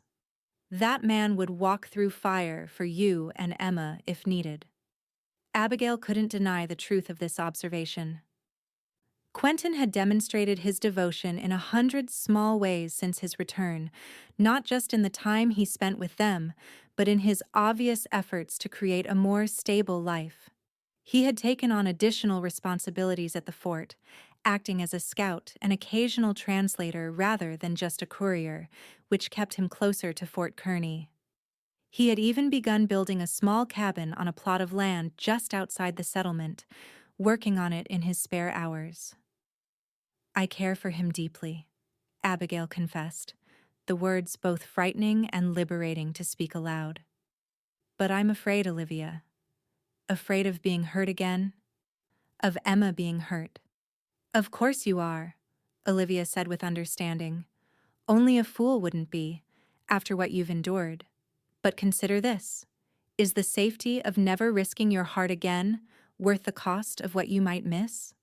That man would walk through fire for you and Emma if needed." Abigail couldn't deny the truth of this observation. Quentin had demonstrated his devotion in 100 small ways since his return, not just in the time he spent with them, but in his obvious efforts to create a more stable life. He had taken on additional responsibilities at the fort, acting as a scout and occasional translator rather than just a courier, which kept him closer to Fort Kearny. He had even begun building a small cabin on a plot of land just outside the settlement, working on it in his spare hours. "I care for him deeply," Abigail confessed, the words both frightening and liberating to speak aloud. "But I'm afraid, Olivia. Afraid of being hurt again? Of Emma being hurt?" "Of course you are," Olivia said with understanding. "Only a fool wouldn't be, after what you've endured. But consider this. Is the safety of never risking your heart again worth the cost of what you might miss?"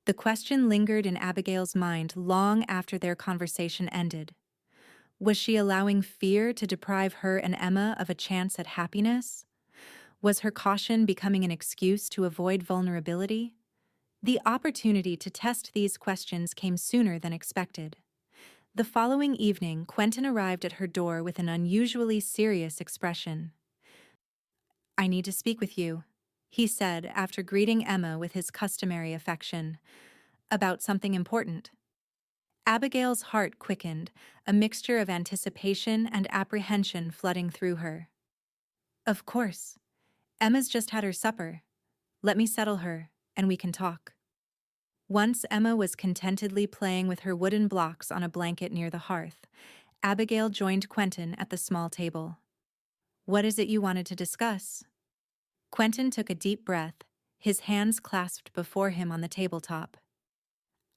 The question lingered in Abigail's mind long after their conversation ended. Was she allowing fear to deprive her and Emma of a chance at happiness? Was her caution becoming an excuse to avoid vulnerability? The opportunity to test these questions came sooner than expected. The following evening, Quentin arrived at her door with an unusually serious expression. "I need to speak with you," he said after greeting Emma with his customary affection. "About something important." Abigail's heart quickened, a mixture of anticipation and apprehension flooding through her. "Of course. Emma's just had her supper. Let me settle her, and we can talk." Once Emma was contentedly playing with her wooden blocks on a blanket near the hearth, Abigail joined Quentin at the small table. "What is it you wanted to discuss?" Quentin took a deep breath, his hands clasped before him on the tabletop.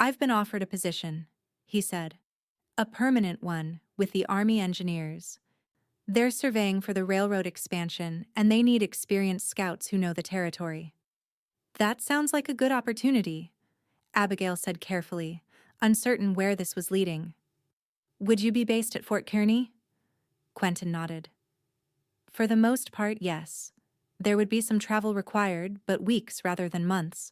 "I've been offered a position," he said. "A permanent one, with the Army Engineers. They're surveying for the railroad expansion, and they need experienced scouts who know the territory." "That sounds like a good opportunity," Abigail said carefully, uncertain where this was leading. "Would you be based at Fort Kearny?" Quentin nodded. "For the most part, yes. There would be some travel required, but weeks rather than months.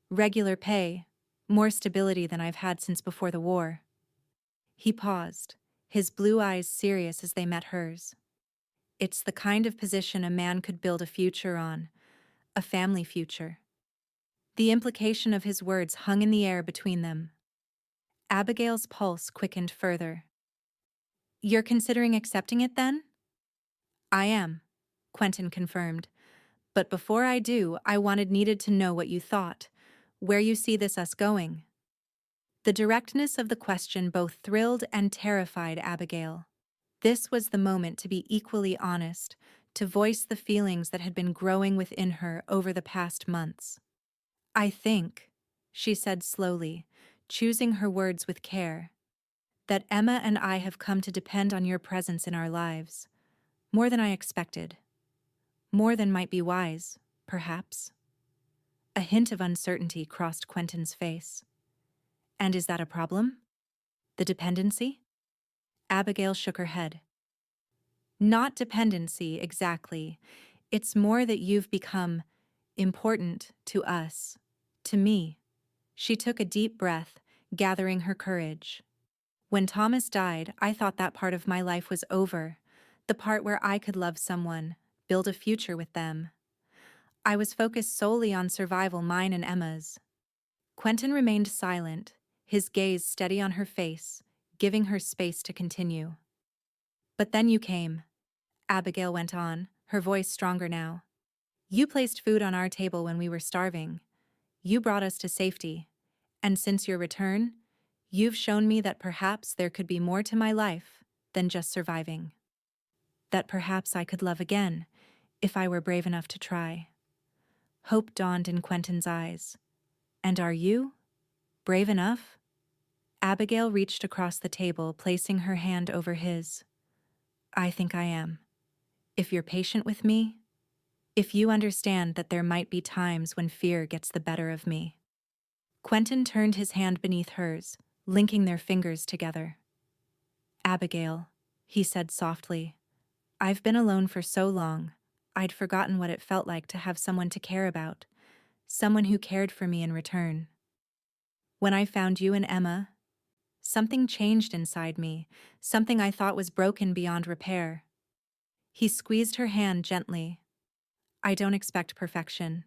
Regular pay, more stability than I've had since before the war." He paused, his blue eyes serious as they met hers. "It's the kind of position a man could build a future on, a family future." The implication of his words hung in the air between them. Abigail's pulse quickened further. "You're considering accepting it then?" "I am," Quentin confirmed. "But before I do, I needed to know what you thought, where you see this us going." The directness of the question both thrilled and terrified Abigail. This was the moment to be equally honest, to voice the feelings that had been growing within her over the past months. "I think," she said slowly, choosing her words with care, "that Emma and I have come to depend on your presence in our lives, more than I expected. More than might be wise, perhaps." A hint of uncertainty crossed Quentin's face. "And is that a problem? The dependency?" Abigail shook her head. "Not dependency, exactly. It's more that you've become important to us, to me." She took a deep breath, gathering her courage. "When Thomas died, I thought that part of my life was over, the part where I could love someone, build a future with them. I was focused solely on survival, mine and Emma's." Quentin remained silent, his gaze steady on her face, giving her space to continue. "But then you came," Abigail went on, her voice stronger now. "You placed food on our table when we were starving. You brought us to safety. And since your return, you've shown me that perhaps there could be more to my life than just surviving. That perhaps I could love again, if I were brave enough to try." Hope dawned in Quentin's eyes. "And are you? Brave enough?" Abigail reached across the table, placing her hand over his. "I think I am. If you're patient with me, if you understand that there might be times when fear gets the better of me." Quentin turned his hand beneath hers, linking their fingers together. "Abigail," he said softly, "I've been alone for so long, I'd forgotten what it felt like to have someone to care about, someone who cared for me in return. When I found you and Emma, something changed inside me, something I thought was broken beyond repair. He squeezed her hand gently. I don't expect perfection.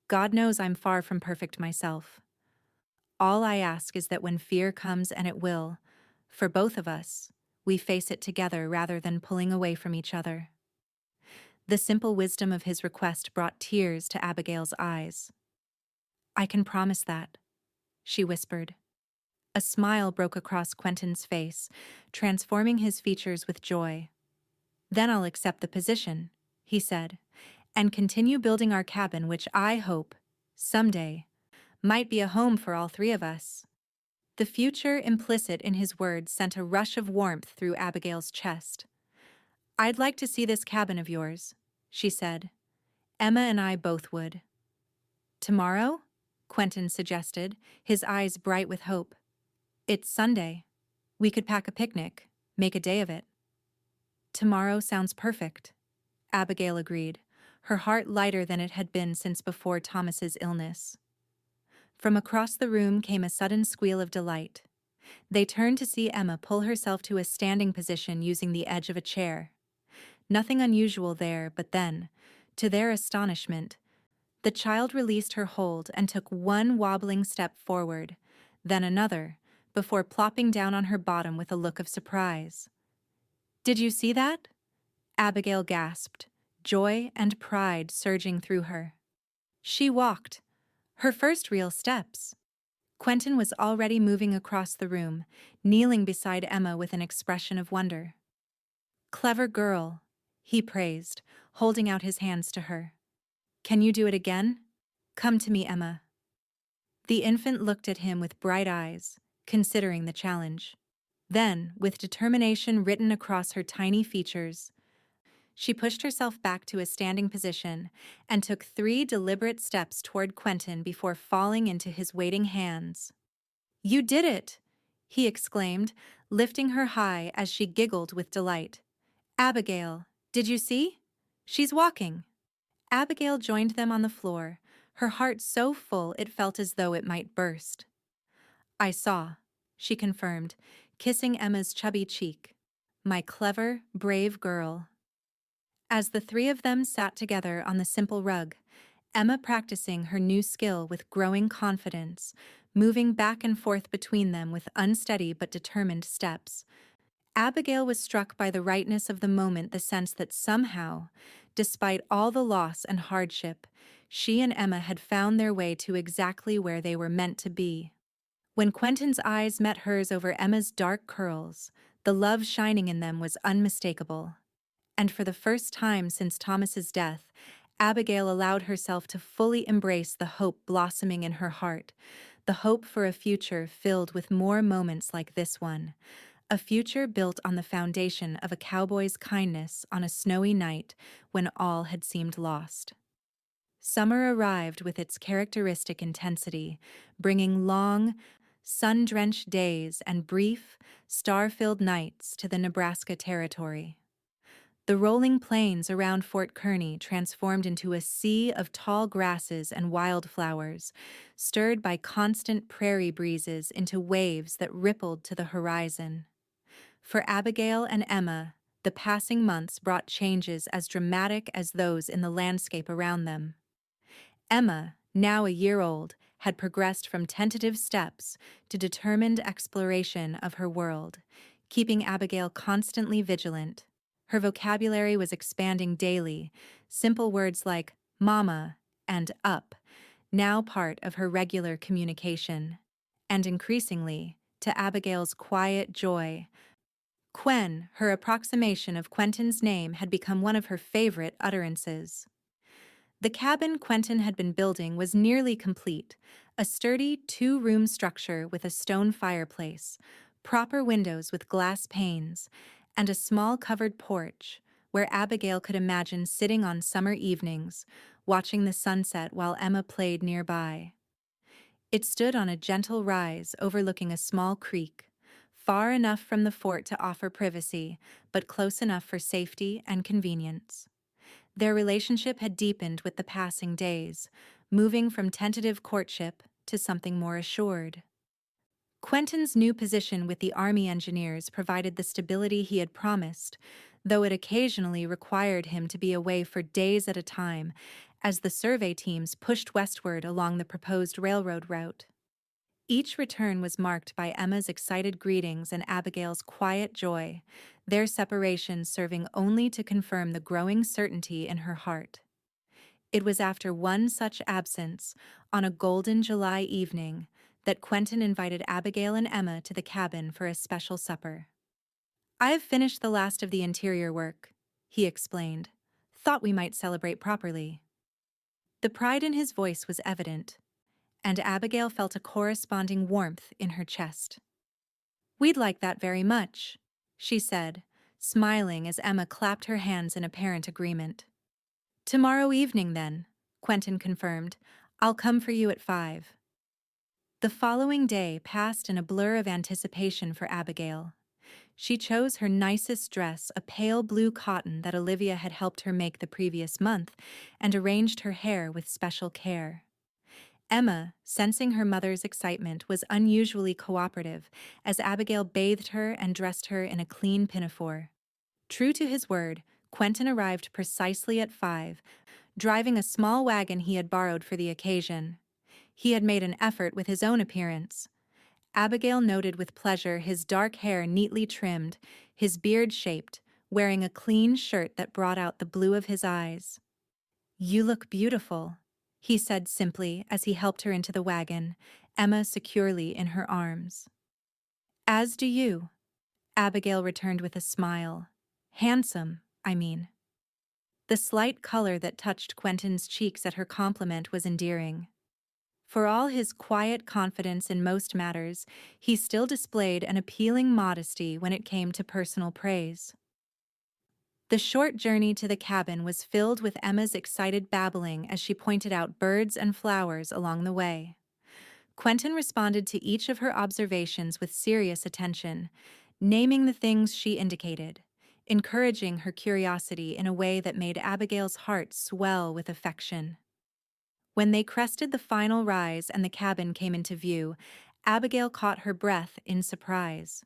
God knows I'm far from perfect myself. All I ask is that when fear comes, and it will, for both of us, we face it together rather than pulling away from each other. The simple wisdom of his request brought tears to Abigail's eyes. I can promise that, she whispered. A smile broke across Quentin's face, transforming his features with joy. Then I'll accept the position, he said, and continue building our cabin, which I hope, someday, might be a home for all three of us. The future implicit in his words sent a rush of warmth through Abigail's chest. I'd like to see this cabin of yours, she said. Emma and I both would. Tomorrow? Quentin suggested, his eyes bright with hope. It's Sunday. We could pack a picnic, make a day of it. Tomorrow sounds perfect, Abigail agreed, her heart lighter than it had been since before Thomas's illness. From across the room came a sudden squeal of delight. They turned to see Emma pull herself to a standing position using the edge of a chair. Nothing unusual there, but then, to their astonishment, the child released her hold and took one wobbling step forward, then another, before plopping down on her bottom with a look of surprise. Did you see that? Abigail gasped, joy and pride surging through her. She walked, her first real steps. Quentin was already moving across the room, kneeling beside Emma with an expression of wonder. Clever girl, he praised, holding out his hands to her. Can you do it again? Come to me, Emma. The infant looked at him with bright eyes, considering the challenge. Then, with determination written across her tiny features, she pushed herself back to a standing position and took 3 deliberate steps toward Quentin before falling into his waiting hands. You did it! He exclaimed, lifting her high as she giggled with delight. Abigail, did you see? She's walking. Abigail joined them on the floor, her heart so full it felt as though it might burst. I saw, she confirmed, kissing Emma's chubby cheek. My clever, brave girl. As the 3 of them sat together on the simple rug, Emma practicing her new skill with growing confidence, moving back and forth between them with unsteady but determined steps. Abigail was struck by the rightness of the moment, the sense that somehow, despite all the loss and hardship, she and Emma had found their way to exactly where they were meant to be. When Quentin's eyes met hers over Emma's dark curls, the love shining in them was unmistakable. And for the first time since Thomas's death, Abigail allowed herself to fully embrace the hope blossoming in her heart, the hope for a future filled with more moments like this one, a future built on the foundation of a cowboy's kindness on a snowy night when all had seemed lost. Summer arrived with its characteristic intensity, bringing long, sun-drenched days and brief, star-filled nights to the Nebraska Territory. The rolling plains around Fort Kearny transformed into a sea of tall grasses and wildflowers, stirred by constant prairie breezes into waves that rippled to the horizon. For Abigail and Emma, the passing months brought changes as dramatic as those in the landscape around them. Emma, now a year old, had progressed from tentative steps to determined exploration of her world, keeping Abigail constantly vigilant. Her vocabulary was expanding daily, simple words like mama and up, now part of her regular communication. And increasingly, to Abigail's quiet joy, Quen, her approximation of Quentin's name, had become one of her favorite utterances. The cabin Quentin had been building was nearly complete, a sturdy 2-room structure with a stone fireplace, proper windows with glass panes, and a small covered porch where Abigail could imagine sitting on summer evenings, watching the sunset while Emma played nearby. It stood on a gentle rise overlooking a small creek, far enough from the fort to offer privacy, but close enough for safety and convenience. Their relationship had deepened with the passing days, moving from tentative courtship to something more assured. Quentin's new position with the Army engineers provided the stability he had promised, though it occasionally required him to be away for days at a time as the survey teams pushed westward along the proposed railroad route. Each return was marked by Emma's excited greetings and Abigail's quiet joy, their separation serving only to confirm the growing certainty in her heart. It was after one such absence, on a golden July evening, that Quentin invited Abigail and Emma to the cabin for a special supper. "I've finished the last of the interior work," he explained. "Thought we might celebrate properly." The pride in his voice was evident, and Abigail felt a corresponding warmth in her chest. "We'd like that very much," she said, smiling as Emma clapped her hands in apparent agreement. "Tomorrow evening, then," Quentin confirmed. "I'll come for you at 5. The following day passed in a blur of anticipation for Abigail. She chose her nicest dress, a pale blue cotton that Olivia had helped her make the previous month, and arranged her hair with special care. Emma, sensing her mother's excitement, was unusually cooperative as Abigail bathed her and dressed her in a clean pinafore. True to his word, Quentin arrived precisely at 5, driving a small wagon he had borrowed for the occasion. He had made an effort with his own appearance. Abigail noted with pleasure his dark hair neatly trimmed, his beard shaped, wearing a clean shirt that brought out the blue of his eyes. "You look beautiful," he said simply as he helped her into the wagon, Emma securely in her arms. "As do you," Abigail returned with a smile. "Handsome, I mean." The slight color that touched Quentin's cheeks at her compliment was endearing. For all his quiet confidence in most matters, he still displayed an appealing modesty when it came to personal praise. The short journey to the cabin was filled with Emma's excited babbling as she pointed out birds and flowers along the way. Quentin responded to each of her observations with serious attention, naming the things she indicated, encouraging her curiosity in a way that made Abigail's heart swell with affection. When they crested the final rise and the cabin came into view, Abigail caught her breath in surprise.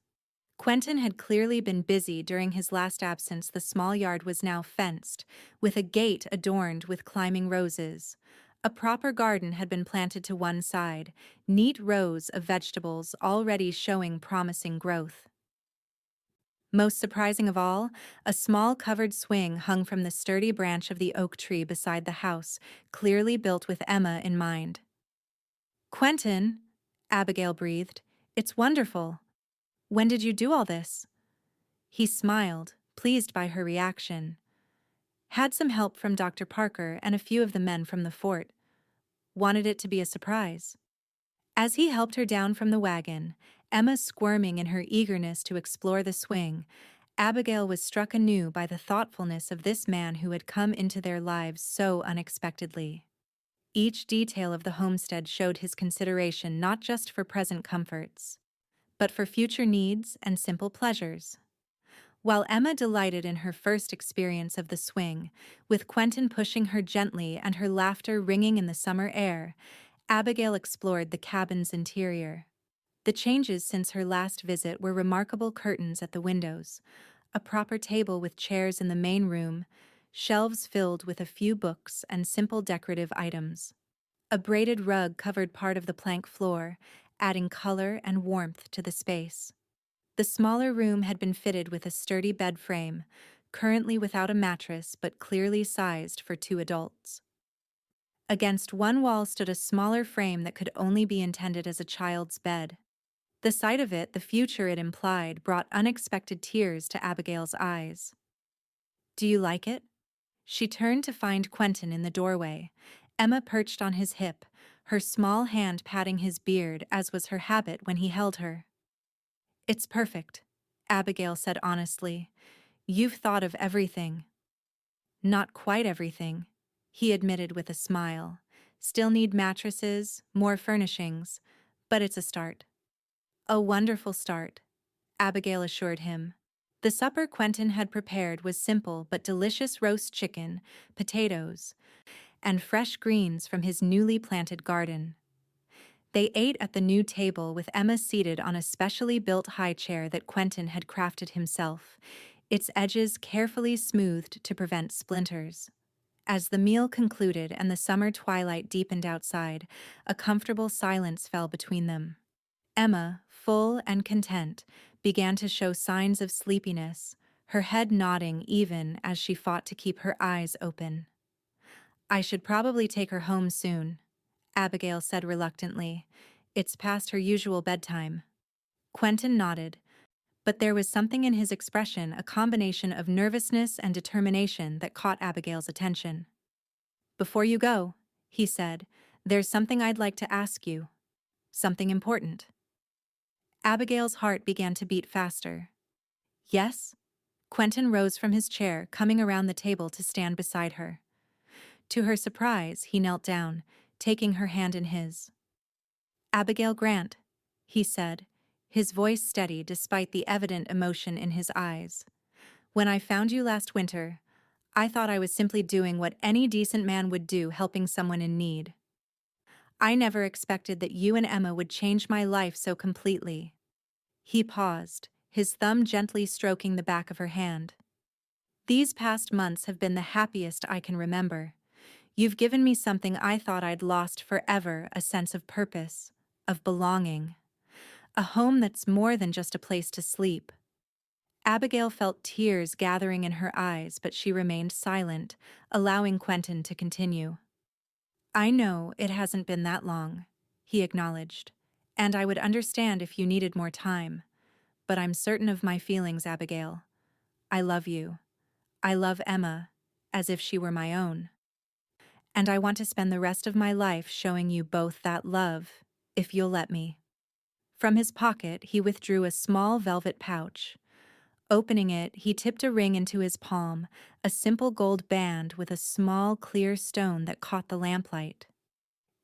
Quentin had clearly been busy during his last absence. The small yard was now fenced, with a gate adorned with climbing roses. A proper garden had been planted to one side, neat rows of vegetables already showing promising growth. Most surprising of all, a small covered swing hung from the sturdy branch of the oak tree beside the house, clearly built with Emma in mind. "Quentin," Abigail breathed, "it's wonderful. When did you do all this?" He smiled, pleased by her reaction. "Had some help from Dr. Parker and a few of the men from the fort. Wanted it to be a surprise." As he helped her down from the wagon, Emma squirming in her eagerness to explore the swing, Abigail was struck anew by the thoughtfulness of this man who had come into their lives so unexpectedly. Each detail of the homestead showed his consideration not just for present comforts, but for future needs and simple pleasures. While Emma delighted in her first experience of the swing, with Quentin pushing her gently and her laughter ringing in the summer air, Abigail explored the cabin's interior. The changes since her last visit were remarkable: curtains at the windows, a proper table with chairs in the main room, shelves filled with a few books and simple decorative items. A braided rug covered part of the plank floor, adding color and warmth to the space. The smaller room had been fitted with a sturdy bed frame, currently without a mattress but clearly sized for 2 adults. Against one wall stood a smaller frame that could only be intended as a child's bed. The sight of it, the future it implied, brought unexpected tears to Abigail's eyes. "Do you like it?" She turned to find Quentin in the doorway, Emma perched on his hip, her small hand patting his beard as was her habit when he held her. "It's perfect," Abigail said honestly. "You've thought of everything." "Not quite everything," he admitted with a smile. "Still need mattresses, more furnishings, but it's a start." "A wonderful start," Abigail assured him. The supper Quentin had prepared was simple but delicious: roast chicken, potatoes, and fresh greens from his newly planted garden. They ate at the new table with Emma seated on a specially built high chair that Quentin had crafted himself, its edges carefully smoothed to prevent splinters. As the meal concluded and the summer twilight deepened outside, a comfortable silence fell between them. Emma, full and content, began to show signs of sleepiness, her head nodding even as she fought to keep her eyes open. "I should probably take her home soon," Abigail said reluctantly. "It's past her usual bedtime." Quentin nodded, but there was something in his expression, a combination of nervousness and determination, that caught Abigail's attention. "Before you go," he said, "there's something I'd like to ask you. Something important." Abigail's heart began to beat faster. "Yes?" Quentin rose from his chair, coming around the table to stand beside her. To her surprise, he knelt down, taking her hand in his. "Abigail Grant," he said, his voice steady despite the evident emotion in his eyes. "When I found you last winter, I thought I was simply doing what any decent man would do, helping someone in need. I never expected that you and Emma would change my life so completely." He paused, his thumb gently stroking the back of her hand. "These past months have been the happiest I can remember. You've given me something I thought I'd lost forever, a sense of purpose, of belonging. A home that's more than just a place to sleep." Abigail felt tears gathering in her eyes, but she remained silent, allowing Quentin to continue. "I know it hasn't been that long," he acknowledged, "and I would understand if you needed more time. But I'm certain of my feelings, Abigail. I love you. I love Emma, as if she were my own. And I want to spend the rest of my life showing you both that love, if you'll let me." From his pocket, he withdrew a small velvet pouch. Opening it, he tipped a ring into his palm, a simple gold band with a small, clear stone that caught the lamplight.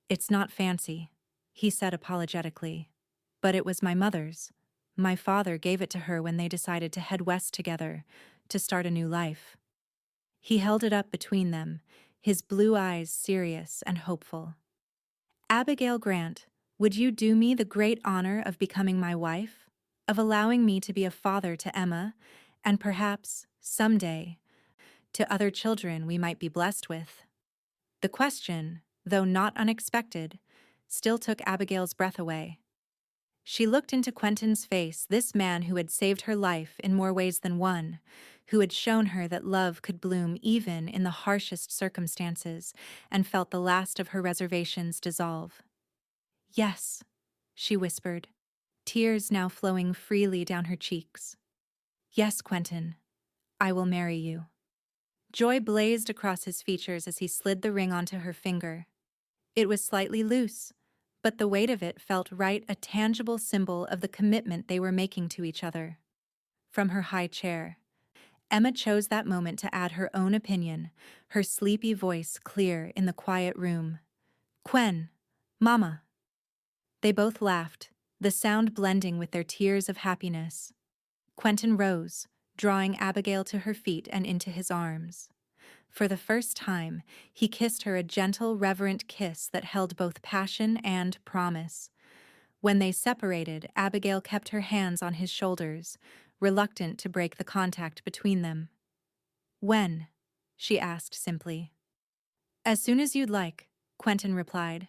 "It's not fancy," he said apologetically, "but it was my mother's. My father gave it to her when they decided to head west together, to start a new life." He held it up between them, his blue eyes serious and hopeful. "Abigail Grant, would you do me the great honor of becoming my wife? Of allowing me to be a father to Emma, and perhaps, someday, to other children we might be blessed with?" The question, though not unexpected, still took Abigail's breath away. She looked into Quentin's face, this man who had saved her life in more ways than one, who had shown her that love could bloom even in the harshest circumstances, and felt the last of her reservations dissolve. "Yes," she whispered, tears now flowing freely down her cheeks. "Yes, Quentin, I will marry you." Joy blazed across his features as he slid the ring onto her finger. It was slightly loose, but the weight of it felt right, a tangible symbol of the commitment they were making to each other. From her high chair, Emma chose that moment to add her own opinion, her sleepy voice clear in the quiet room. "Quen, Mama." They both laughed, the sound blending with their tears of happiness. Quentin rose, drawing Abigail to her feet and into his arms. For the first time, he kissed her, a gentle, reverent kiss that held both passion and promise. When they separated, Abigail kept her hands on his shoulders, reluctant to break the contact between them. "When?" she asked simply. "As soon as you'd like," Quentin replied.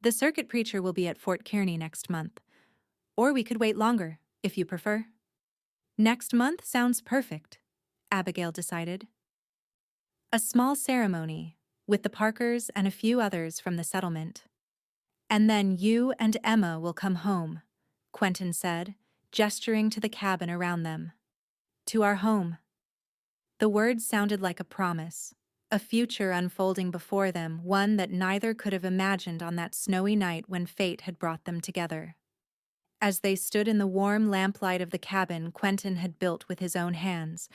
"The circuit preacher will be at Fort Kearney next month. Or we could wait longer, if you prefer." "Next month sounds perfect," Abigail decided. A small ceremony, with the Parkers and a few others from the settlement. "And then you and Emma will come home," Quentin said, gesturing to the cabin around them. "To our home." The words sounded like a promise, a future unfolding before them, one that neither could have imagined on that snowy night when fate had brought them together. As they stood in the warm lamplight of the cabin Quentin had built with his own hands,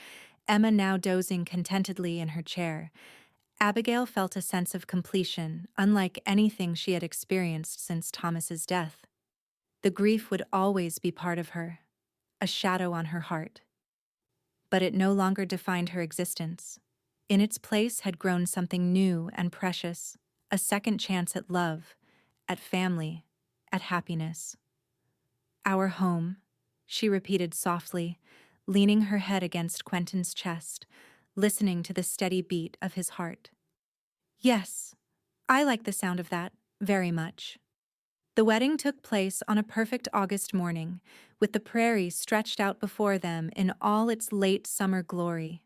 Emma now dozing contentedly in her chair, Abigail felt a sense of completion, unlike anything she had experienced since Thomas's death. The grief would always be part of her, a shadow on her heart. But it no longer defined her existence. In its place had grown something new and precious, a second chance at love, at family, at happiness. "Our home," she repeated softly, leaning her head against Quentin's chest, listening to the steady beat of his heart. Yes, I like the sound of that, very much. The wedding took place on a perfect August morning, with the prairie stretched out before them in all its late summer glory.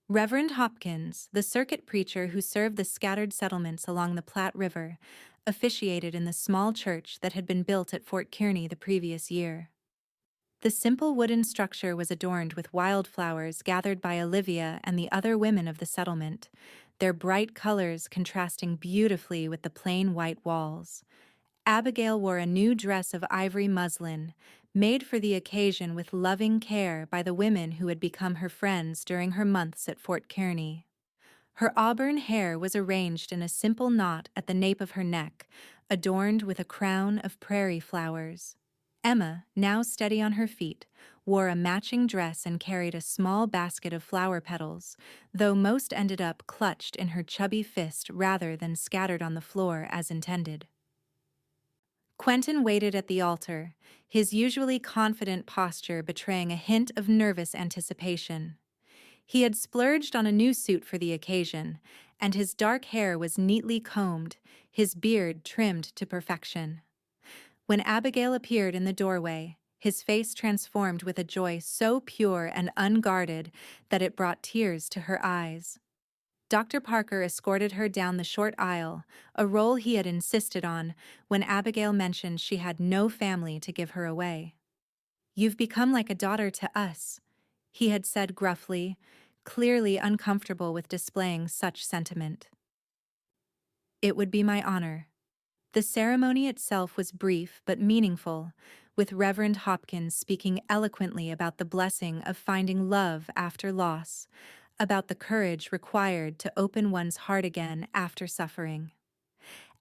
Reverend Hopkins, the circuit preacher who served the scattered settlements along the Platte River, officiated in the small church that had been built at Fort Kearney the previous year. The simple wooden structure was adorned with wildflowers gathered by Olivia and the other women of the settlement, their bright colors contrasting beautifully with the plain white walls. Abigail wore a new dress of ivory muslin, made for the occasion with loving care by the women who had become her friends during her months at Fort Kearney. Her auburn hair was arranged in a simple knot at the nape of her neck, adorned with a crown of prairie flowers. Emma, now steady on her feet, wore a matching dress and carried a small basket of flower petals, though most ended up clutched in her chubby fist rather than scattered on the floor as intended. Quentin waited at the altar, his usually confident posture betraying a hint of nervous anticipation. He had splurged on a new suit for the occasion, and his dark hair was neatly combed, his beard trimmed to perfection. When Abigail appeared in the doorway, his face transformed with a joy so pure and unguarded that it brought tears to her eyes. Dr. Parker escorted her down the short aisle, a role he had insisted on when Abigail mentioned she had no family to give her away. "You've become like a daughter to us," he had said gruffly, clearly uncomfortable with displaying such sentiment. "It would be my honor." The ceremony itself was brief but meaningful, with Reverend Hopkins speaking eloquently about the blessing of finding love after loss, about the courage required to open one's heart again after suffering.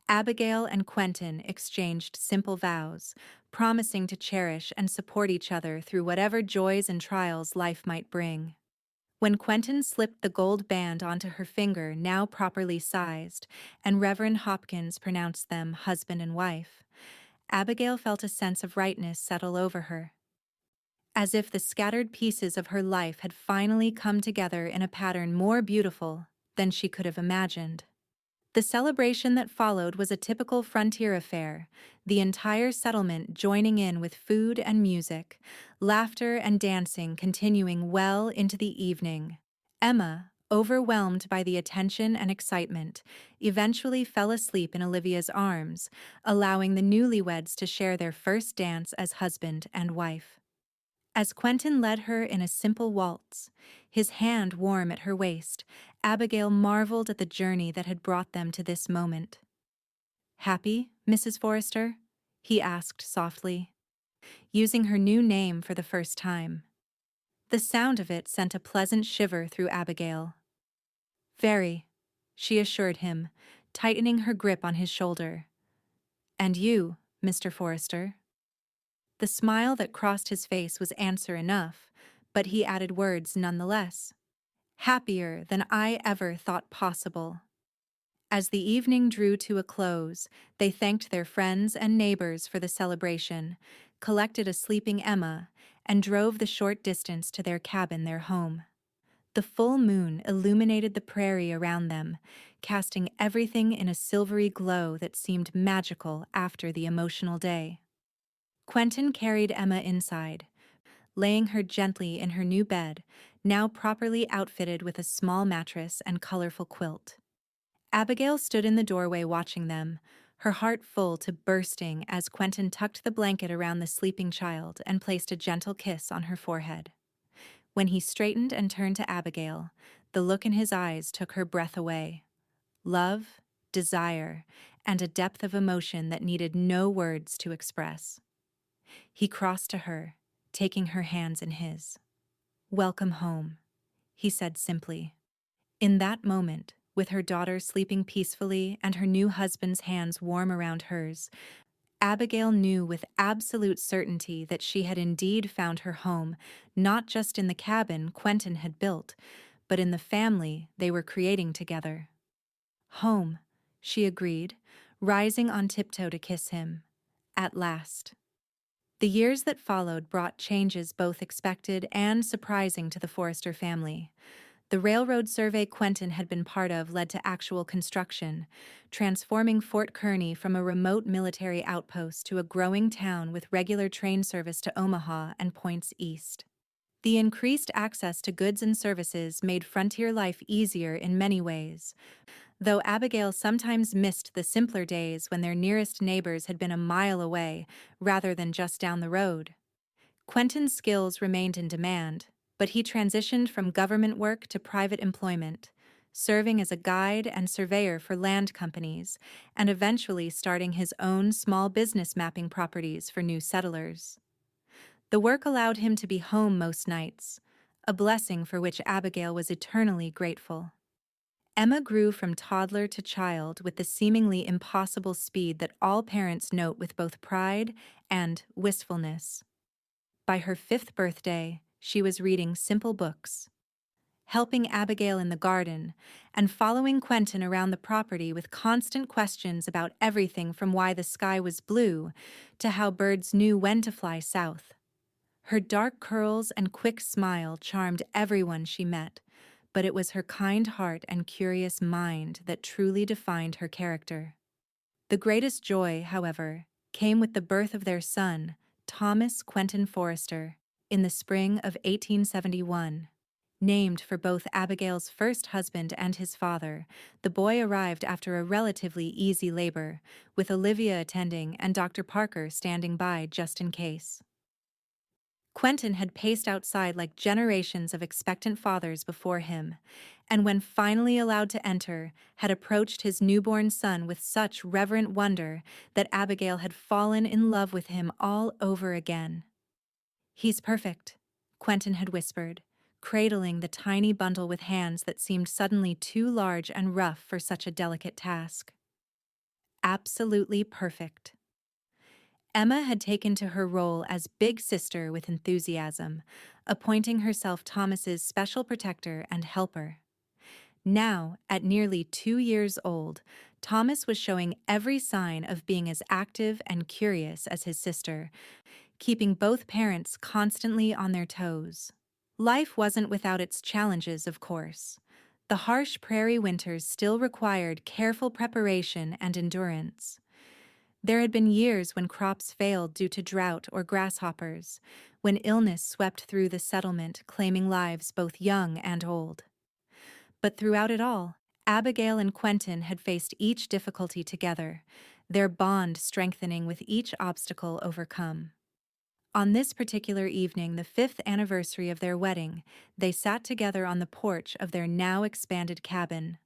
Abigail and Quentin exchanged simple vows, promising to cherish and support each other through whatever joys and trials life might bring. When Quentin slipped the gold band onto her finger, now properly sized, and Reverend Hopkins pronounced them husband and wife, Abigail felt a sense of rightness settle over her, as if the scattered pieces of her life had finally come together in a pattern more beautiful than she could have imagined. The celebration that followed was a typical frontier affair, the entire settlement joining in with food and music, laughter and dancing continuing well into the evening. Emma, overwhelmed by the attention and excitement, eventually fell asleep in Olivia's arms, allowing the newlyweds to share their first dance as husband and wife. As Quentin led her in a simple waltz, his hand warm at her waist, Abigail marveled at the journey that had brought them to this moment. "Happy, Mrs. Forrester?" he asked softly, using her new name for the first time. The sound of it sent a pleasant shiver through Abigail. "Very," she assured him, tightening her grip on his shoulder. "And you, Mr. Forrester?" The smile that crossed his face was answer enough, but he added words nonetheless. "Happier than I ever thought possible." As the evening drew to a close, they thanked their friends and neighbors for the celebration, collected a sleeping Emma, and drove the short distance to their cabin, their home. The full moon illuminated the prairie around them, casting everything in a silvery glow that seemed magical after the emotional day. Quentin carried Emma inside, laying her gently in her new bed, now properly outfitted with a small mattress and colorful quilt. Abigail stood in the doorway watching them, her heart full to bursting as Quentin tucked the blanket around the sleeping child and placed a gentle kiss on her forehead. When he straightened and turned to Abigail, the look in his eyes took her breath away. Love, desire, and a depth of emotion that needed no words to express. He crossed to her, taking her hands in his. "Welcome home," he said simply. In that moment, with her daughter sleeping peacefully and her new husband's hands warm around hers, Abigail knew with absolute certainty that she had indeed found her home, not just in the cabin Quentin had built, but in the family they were creating together. "Home," she agreed, rising on tiptoe to kiss him. "At last." The years that followed brought changes both expected and surprising to the Forrester family. The railroad survey Quentin had been part of led to actual construction, transforming Fort Kearny from a remote military outpost to a growing town with regular train service to Omaha and points east. The increased access to goods and services made frontier life easier in many ways, though Abigail sometimes missed the simpler days when their nearest neighbors had been a mile away rather than just down the road. Quentin's skills remained in demand, but he transitioned from government work to private employment, serving as a guide and surveyor for land companies, and eventually starting his own small business mapping properties for new settlers. The work allowed him to be home most nights, a blessing for which Abigail was eternally grateful. Emma grew from toddler to child with the seemingly impossible speed that all parents note with both pride and wistfulness. By her 5th birthday, she was reading simple books, helping Abigail in the garden, and following Quentin around the property with constant questions about everything from why the sky was blue to how birds knew when to fly south. Her dark curls and quick smile charmed everyone she met, but it was her kind heart and curious mind that truly defined her character. The greatest joy, however, came with the birth of their son, Thomas Quentin Forrester, in the spring of 1871. Named for both Abigail's first husband and his father, the boy arrived after a relatively easy labor, with Olivia attending and Dr. Parker standing by just in case. Quentin had paced outside like generations of expectant fathers before him, and when finally allowed to enter, had approached his newborn son with such reverent wonder that Abigail had fallen in love with him all over again. "He's perfect," Quentin had whispered, cradling the tiny bundle with hands that seemed suddenly too large and rough for such a delicate task. Absolutely perfect. Emma had taken to her role as big sister with enthusiasm, appointing herself Thomas's special protector and helper. Now, at nearly 2 years old, Thomas was showing every sign of being as active and curious as his sister, keeping both parents constantly on their toes. Life wasn't without its challenges, of course. The harsh prairie winters still required careful preparation and endurance. There had been years when crops failed due to drought or grasshoppers, when illness swept through the settlement, claiming lives both young and old. But throughout it all, Abigail and Quentin had faced each difficulty together, their bond strengthening with each obstacle overcome. On this particular evening, the 5th anniversary of their wedding, they sat together on the porch of their now expanded cabin,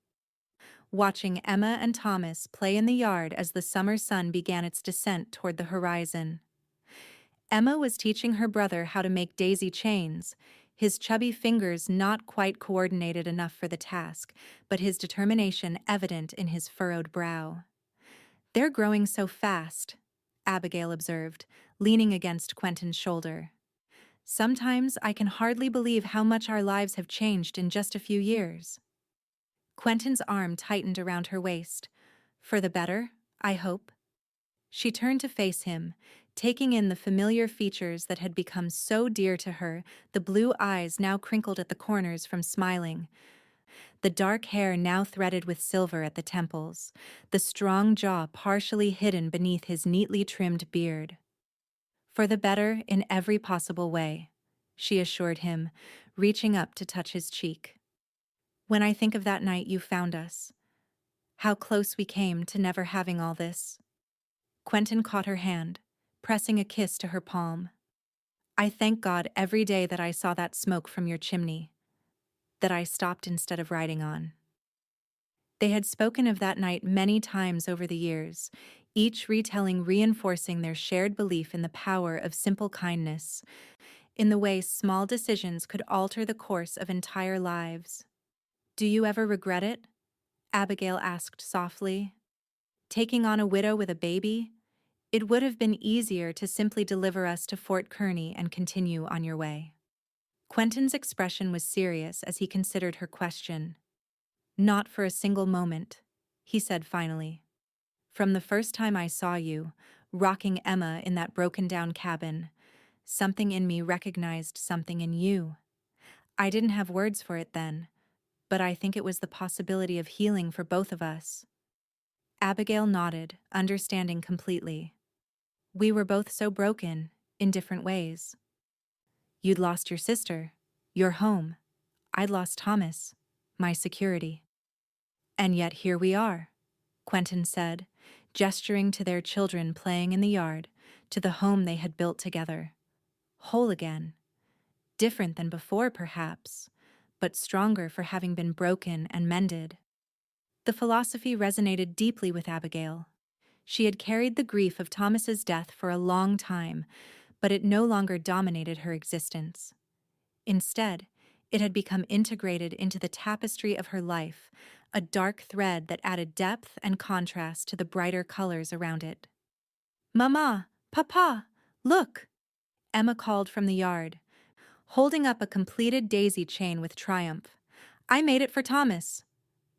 watching Emma and Thomas play in the yard as the summer sun began its descent toward the horizon. Emma was teaching her brother how to make daisy chains, his chubby fingers not quite coordinated enough for the task, but his determination evident in his furrowed brow. "They're growing so fast," Abigail observed, leaning against Quentin's shoulder. "Sometimes I can hardly believe how much our lives have changed in just a few years." Quentin's arm tightened around her waist. "For the better, I hope." She turned to face him, taking in the familiar features that had become so dear to her, the blue eyes now crinkled at the corners from smiling, the dark hair now threaded with silver at the temples, the strong jaw partially hidden beneath his neatly trimmed beard. "For the better in every possible way," she assured him, reaching up to touch his cheek. "When I think of that night you found us, how close we came to never having all this." Quentin caught her hand, pressing a kiss to her palm. "I thank God every day that I saw that smoke from your chimney, that I stopped instead of riding on." They had spoken of that night many times over the years, each retelling reinforcing their shared belief in the power of simple kindness, in the way small decisions could alter the course of entire lives. "Do you ever regret it?" Abigail asked softly. "Taking on a widow with a baby? It would have been easier to simply deliver us to Fort Kearny and continue on your way." Quentin's expression was serious as he considered her question. "Not for a single moment," he said finally. "From the first time I saw you, rocking Emma in that broken-down cabin. Something in me recognized something in you. I didn't have words for it then, but I think it was the possibility of healing for both of us. Abigail nodded, understanding completely. We were both so broken, in different ways. You'd lost your sister, your home. I'd lost Thomas, my security. And yet here we are, Quentin said, gesturing to their children playing in the yard, to the home they had built together. Whole again. Different than before, perhaps, but stronger for having been broken and mended. The philosophy resonated deeply with Abigail. She had carried the grief of Thomas's death for a long time, but it no longer dominated her existence. Instead, it had become integrated into the tapestry of her life, a dark thread that added depth and contrast to the brighter colors around it. "Mama! Papa! Look!" Emma called from the yard, holding up a completed daisy chain with triumph. "I made it for Thomas."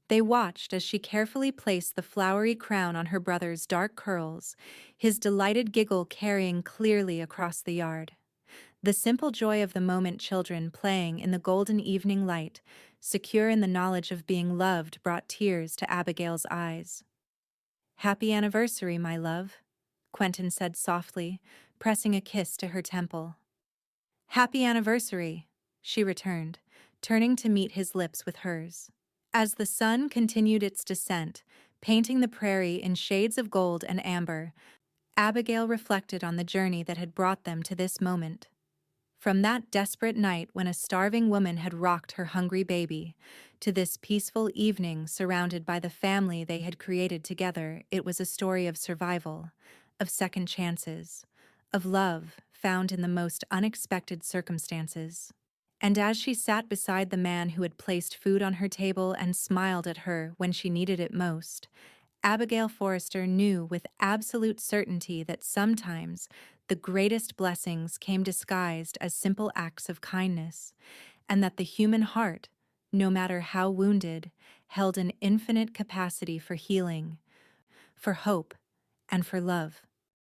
They watched as she carefully placed the flowery crown on her brother's dark curls, his delighted giggle carrying clearly across the yard. The simple joy of the moment, children playing in the golden evening light, secure in the knowledge of being loved, brought tears to Abigail's eyes. "Happy anniversary, my love," Quentin said softly, pressing a kiss to her temple. "Happy anniversary," she returned, turning to meet his lips with hers. As the sun continued its descent, painting the prairie in shades of gold and amber, Abigail reflected on the journey that had brought them to this moment. From that desperate night when a starving woman had rocked her hungry baby, to this peaceful evening surrounded by the family they had created together, it was a story of survival, of second chances, of love found in the most unexpected circumstances. And as she sat beside the man who had placed food on her table and smiled at her when she needed it most, Abigail Forrester knew with absolute certainty that sometimes the greatest blessings came disguised as simple acts of kindness, and that the human heart, no matter how wounded, held an infinite capacity for healing, for hope, and for love.